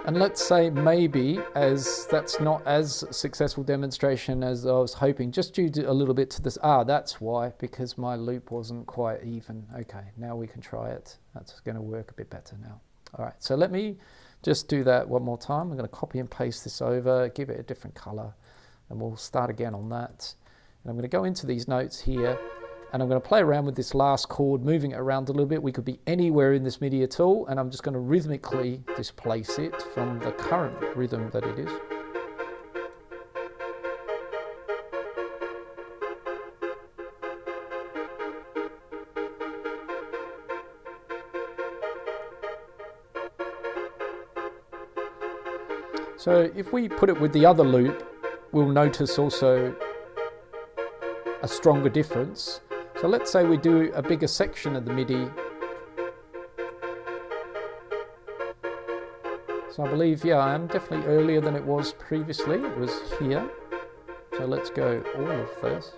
And let's say maybe, as that's not as successful demonstration as I was hoping, just due to a little bit to this, that's why, because my loop wasn't quite even. Okay, now we can try it. That's going to work a bit better now. All right, so let me just do that one more time. I'm going to copy and paste this over, give it a different color, and we'll start again on that. And I'm going to go into these notes here, and I'm going to play around with this last chord, moving it around a little bit. We could be anywhere in this MIDI at all, and I'm just going to rhythmically displace it from the current rhythm that it is. So if we put it with the other loop, we'll notice also a stronger difference. So let's say we do a bigger section of the MIDI. So I believe, yeah, I am definitely earlier than it was previously. It was here. So let's go all of this.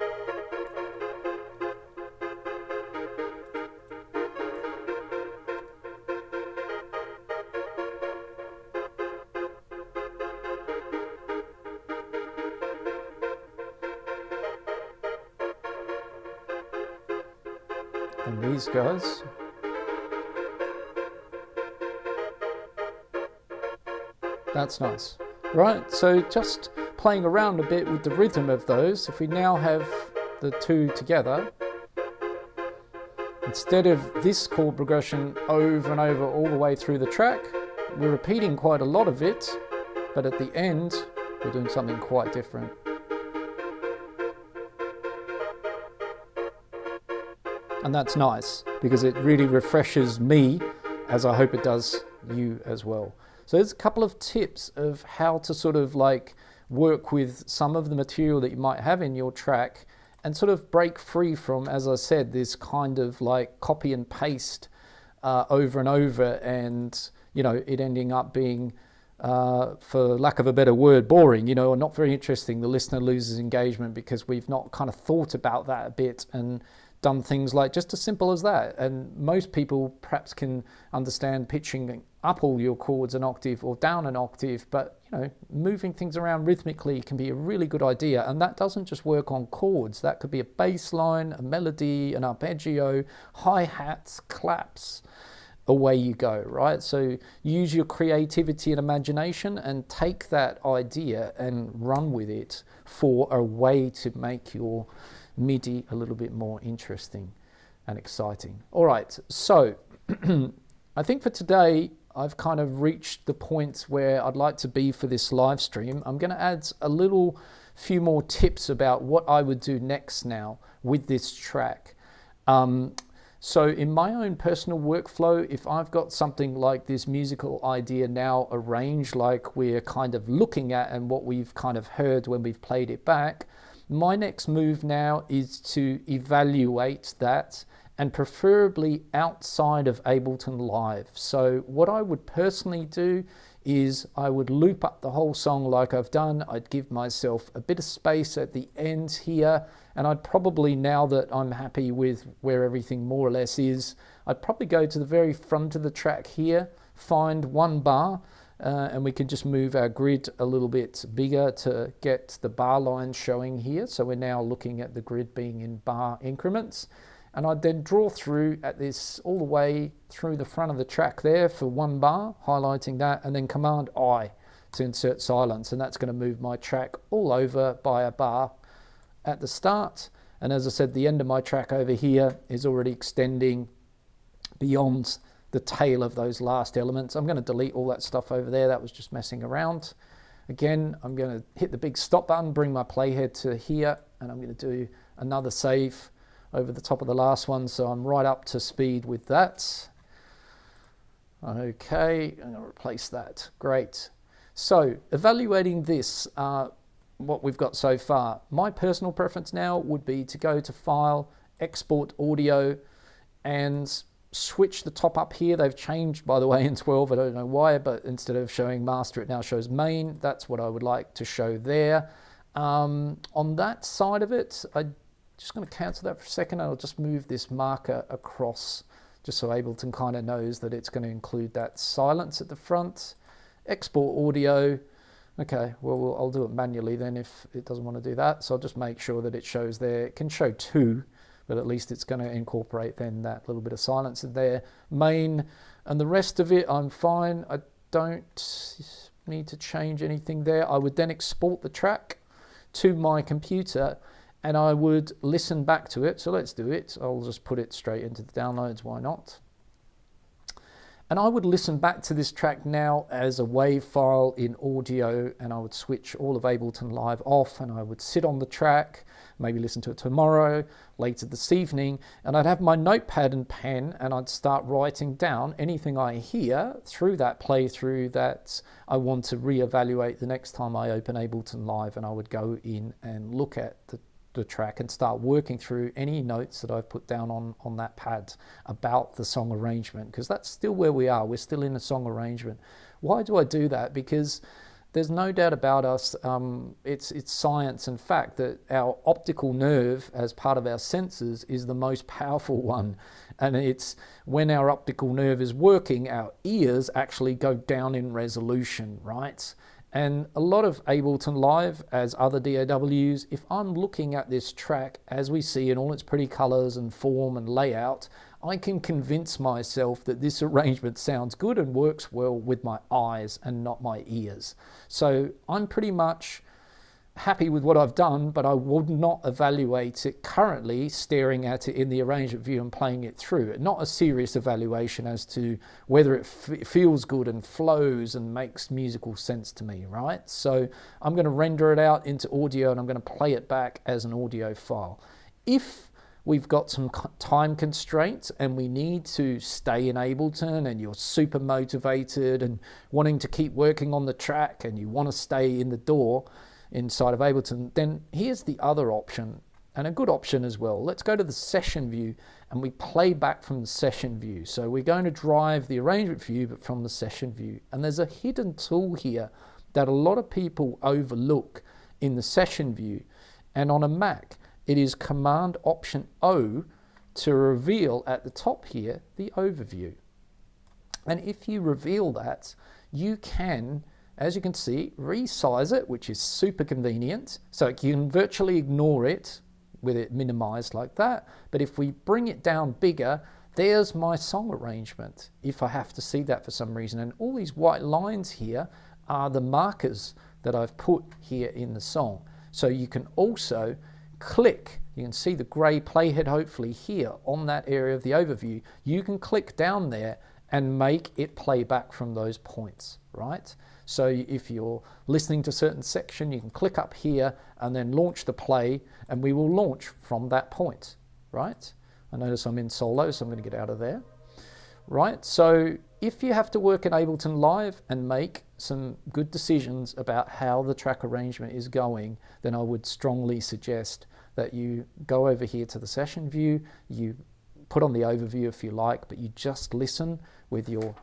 And these guys. That's nice. Right, so just playing around a bit with the rhythm of those, if we now have the two together, Instead of this chord progression over and over all the way through the track, we're repeating quite a lot of it, but at the end, we're doing something quite different. And that's nice because it really refreshes me, as I hope it does you as well. So there's a couple of tips of how to sort of like work with some of the material that you might have in your track and sort of break free from, as I said, this kind of like copy and paste over and over, and you know, it ending up being, for lack of a better word, boring, you know, or not very interesting. The listener loses engagement because we've not kind of thought about that a bit and done things like just as simple as that. And most people perhaps can understand pitching up all your chords an octave or down an octave, but you know, moving things around rhythmically can be a really good idea. And that doesn't just work on chords. That could be a bass line, a melody, an arpeggio, hi-hats, claps. Away you go, right? So use your creativity and imagination and take that idea and run with it for a way to make your MIDI a little bit more interesting and exciting. All right, so I think for today, I've kind of reached the point where I'd like to be for this live stream. I'm going to add a little few more tips about what I would do next now with this track. So in my own personal workflow, if I've got something like this musical idea now arranged like we're kind of looking at and what we've kind of heard when we've played it back, my next move now is to evaluate that, and preferably outside of Ableton Live. So what I would personally do is I would loop up the whole song like I've done. I'd give myself a bit of space at the end here, and I'd probably, now that I'm happy with where everything more or less is, I'd probably go to the very front of the track here, find one bar, and we can just move our grid a little bit bigger to get the bar line showing here. So we're now looking at the grid being in bar increments. And I'd then draw through at this all the way through the front of the track there for one bar, highlighting that, and then Command I to insert silence. And that's going to move my track all over by a bar at the start. And as I said, the end of my track over here is already extending beyond the tail of those last elements. I'm going to delete all that stuff over there. That was just messing around. Again, I'm going to hit the big stop button, bring my playhead to here, and I'm going to do another save over the top of the last one, so I'm right up to speed with that. Okay, I'm going to replace that. Great. So, evaluating this, what we've got so far, my personal preference now would be to go to File, Export Audio, and switch the top up here. They've changed, by the way, in 12. I don't know why, but instead of showing master, it now shows main. That's what I would like to show there. On that side of it, I'm just going to cancel that for a second. I'll just move this marker across just so Ableton kind of knows that it's going to include that silence at the front. Export audio. Okay, well, I'll do it manually then if it doesn't want to do that. So I'll just make sure that it shows there. It can show 2. But at least it's going to incorporate then that little bit of silence in there. Main, and the rest of it, I'm fine. I don't need to change anything there. I would then export the track to my computer and I would listen back to it. So let's do it. I'll just put it straight into the downloads, why not? And I would listen back to this track now as a WAV file in audio, and I would switch all of Ableton Live off, and I would sit on the track, maybe listen to it tomorrow, later this evening, and I'd have my notepad and pen, and I'd start writing down anything I hear through that playthrough that I want to reevaluate the next time I open Ableton Live, and I would go in and look at the track and start working through any notes that I've put down on that pad about the song arrangement, because that's still where we are. We're still in a song arrangement. Why do I do that? Because there's no doubt about us, it's science and fact that our optical nerve as part of our senses is the most powerful one, and it's when our optical nerve is working, our ears actually go down in resolution, right? And a lot of Ableton Live, as other DAWs, if I'm looking at this track as we see in all its pretty colors and form and layout, I can convince myself that this arrangement sounds good and works well with my eyes and not my ears. So I'm pretty much happy with what I've done, but I would not evaluate it currently staring at it in the arrangement view and playing it through. Not a serious evaluation as to whether it feels good and flows and makes musical sense to me, right? So I'm going to render it out into audio and I'm going to play it back as an audio file. If we've got some time constraints and we need to stay in Ableton and you're super motivated and wanting to keep working on the track and you want to stay in the door inside of Ableton, then here's the other option, and a good option as well. Let's go to the session view and we play back from the session view. So we're going to drive the arrangement view, but from the session view. And there's a hidden tool here that a lot of people overlook in the session view. And on a Mac, it is Command Option O to reveal at the top here the overview. And if you reveal that, you can, as you can see, resize it, which is super convenient. So you can virtually ignore it with it minimized like that. But if we bring it down bigger, there's my song arrangement, if I have to see that for some reason. And all these white lines here are the markers that I've put here in the song. So you can also click, you can see the gray playhead hopefully here on that area of the overview. You can click down there and make it play back from those points, right? So if you're listening to a certain section, you can click up here and then launch the play, and we will launch from that point, right? I notice I'm in solo, so I'm going to get out of there, right? So if you have to work in Ableton Live and make some good decisions about how the track arrangement is going, then I would strongly suggest that you go over here to the session view, you put on the overview if you like, but you just listen with your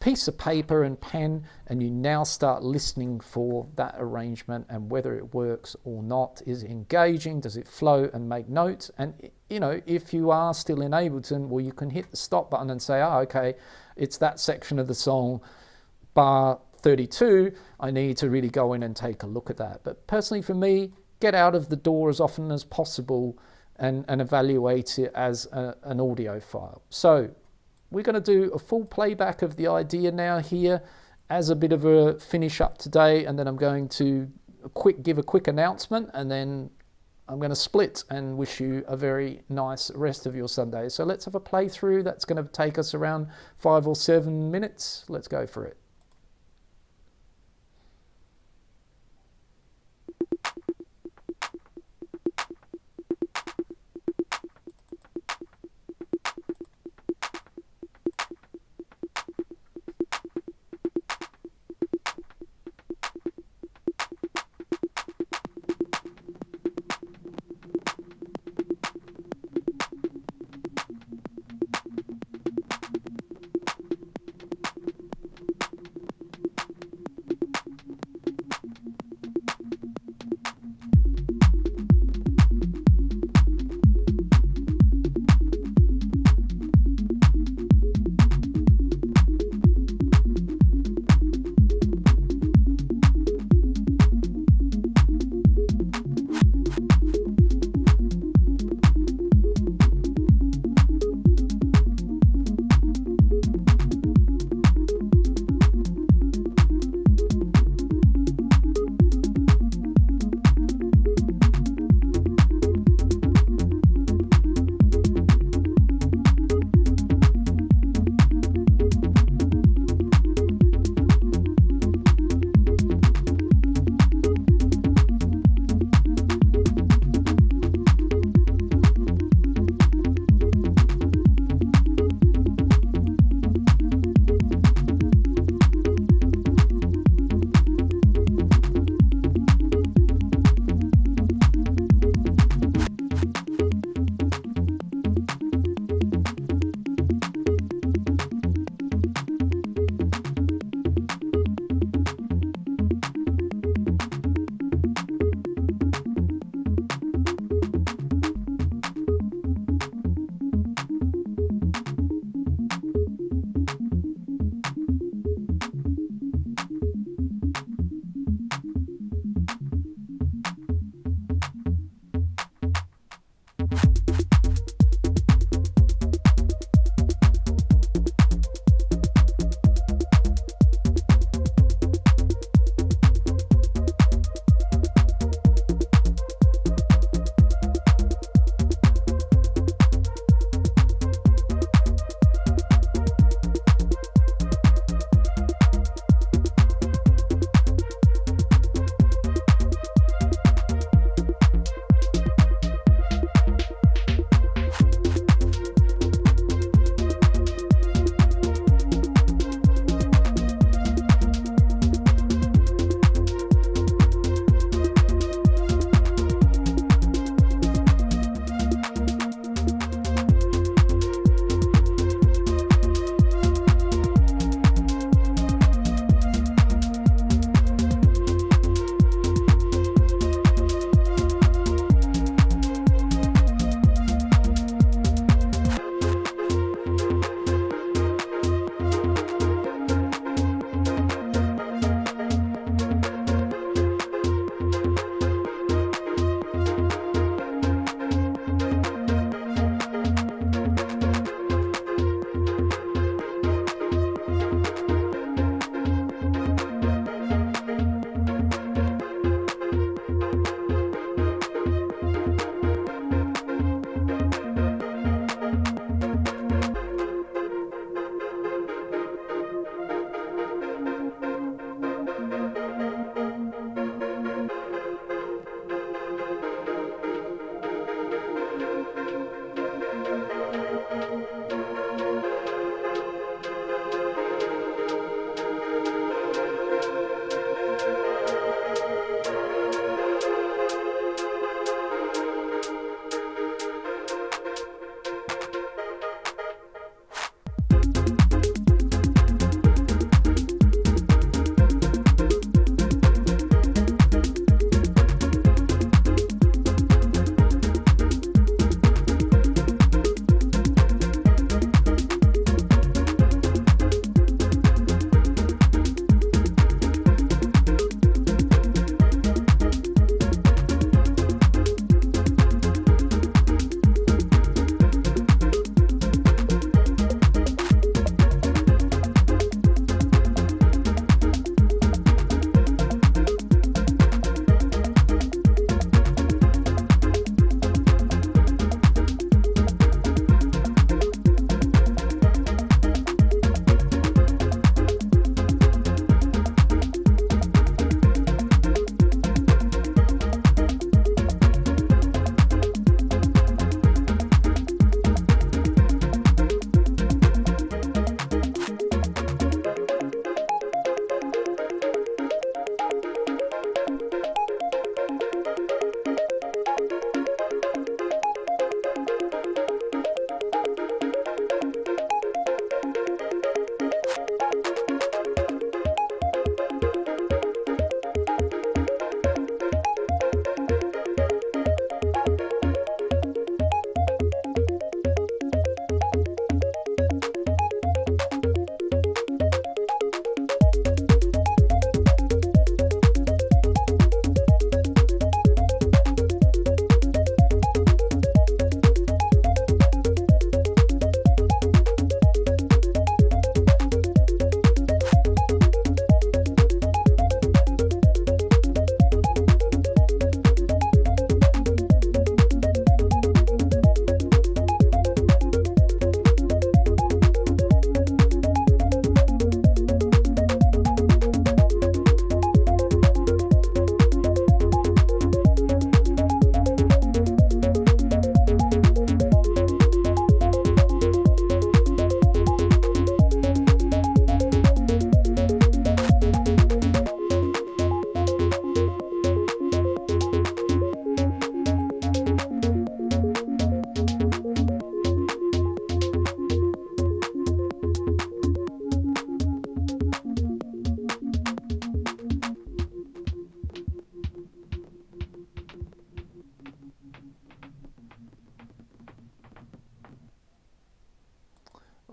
piece of paper and pen, and you now start listening for that arrangement and whether it works or not. Is it engaging? Does it flow? And make notes. And you know, if you are still in Ableton, well, you can hit the stop button and say, oh, okay, it's that section of the song, bar 32. I need to really go in and take a look at that. But personally for me, get out of the door as often as possible and evaluate it as an audio file. So we're going to do a full playback of the idea now here as a bit of a finish up today, and then I'm going to give a quick announcement, and then I'm going to split and wish you a very nice rest of your Sunday. So let's have a playthrough. That's going to take us around 5 or 7 minutes. Let's go for it.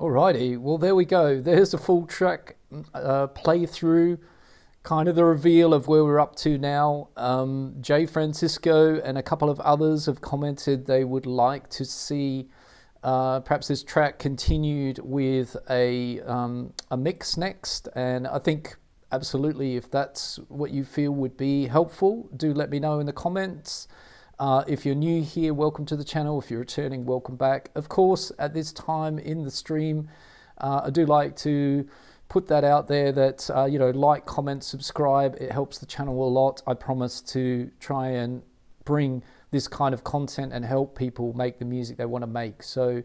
Alrighty, well there we go. There's a full track playthrough, kind of the reveal of where we're up to now. Jay Francisco and a couple of others have commented they would like to see perhaps this track continued with a mix next, and I think absolutely if that's what you feel would be helpful, do let me know in the comments. If you're new here, welcome to the channel. If you're returning, welcome back. Of course, at this time in the stream, I do like to put that out there that, like, comment, subscribe. It helps the channel a lot. I promise to try and bring this kind of content and help people make the music they want to make. So,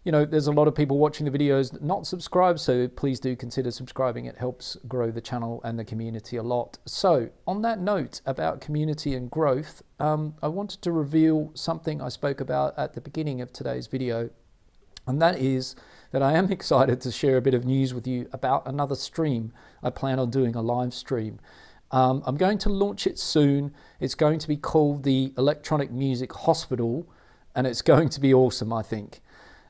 there's a lot of people watching the videos not subscribed, so please do consider subscribing. It helps grow the channel and the community a lot. So on that note about community and growth, I wanted to reveal something I spoke about at the beginning of today's video, and that is that I am excited to share a bit of news with you about another stream. I plan on doing a live stream. I'm going to launch it soon. It's going to be called the Electronic Music Hospital, and it's going to be awesome, I think.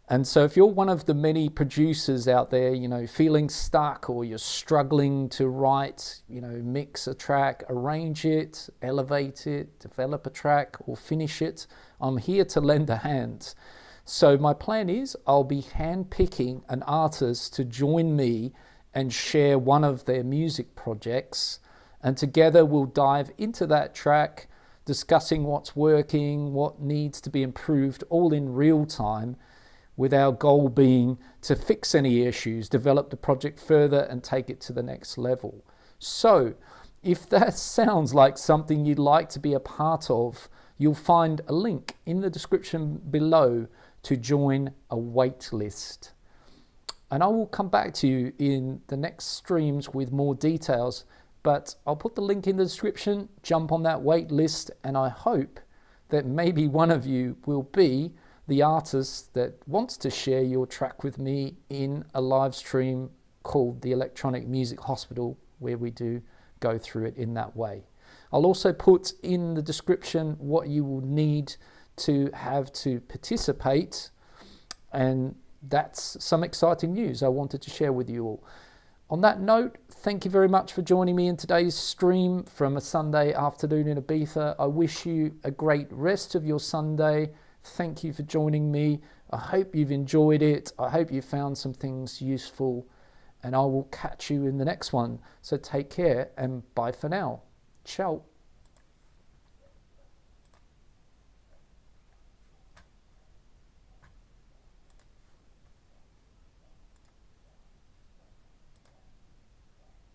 And so if you're one of the many producers out there, feeling stuck, or you're struggling to write, mix a track, arrange it, elevate it, develop a track, or finish it, I'm here to lend a hand. So my plan is I'll be handpicking an artist to join me and share one of their music projects. And together we'll dive into that track, discussing what's working, what needs to be improved, all in real time, with our goal being to fix any issues, develop the project further, and take it to the next level. So if that sounds like something you'd like to be a part of, you'll find a link in the description below to join a wait list. And I will come back to you in the next streams with more details, but I'll put the link in the description, jump on that wait list, and I hope that maybe one of you will be the artist that wants to share your track with me in a live stream called the Electronic Music Hospital, where we do go through it in that way. I'll also put in the description what you will need to have to participate, and that's some exciting news I wanted to share with you all. On that note, thank you very much for joining me in today's stream from a Sunday afternoon in Ibiza. I wish you a great rest of your Sunday. Thank you for joining me. I hope you've enjoyed it. I hope you found some things useful, and I will catch you in the next one. So take care and bye for now. Ciao.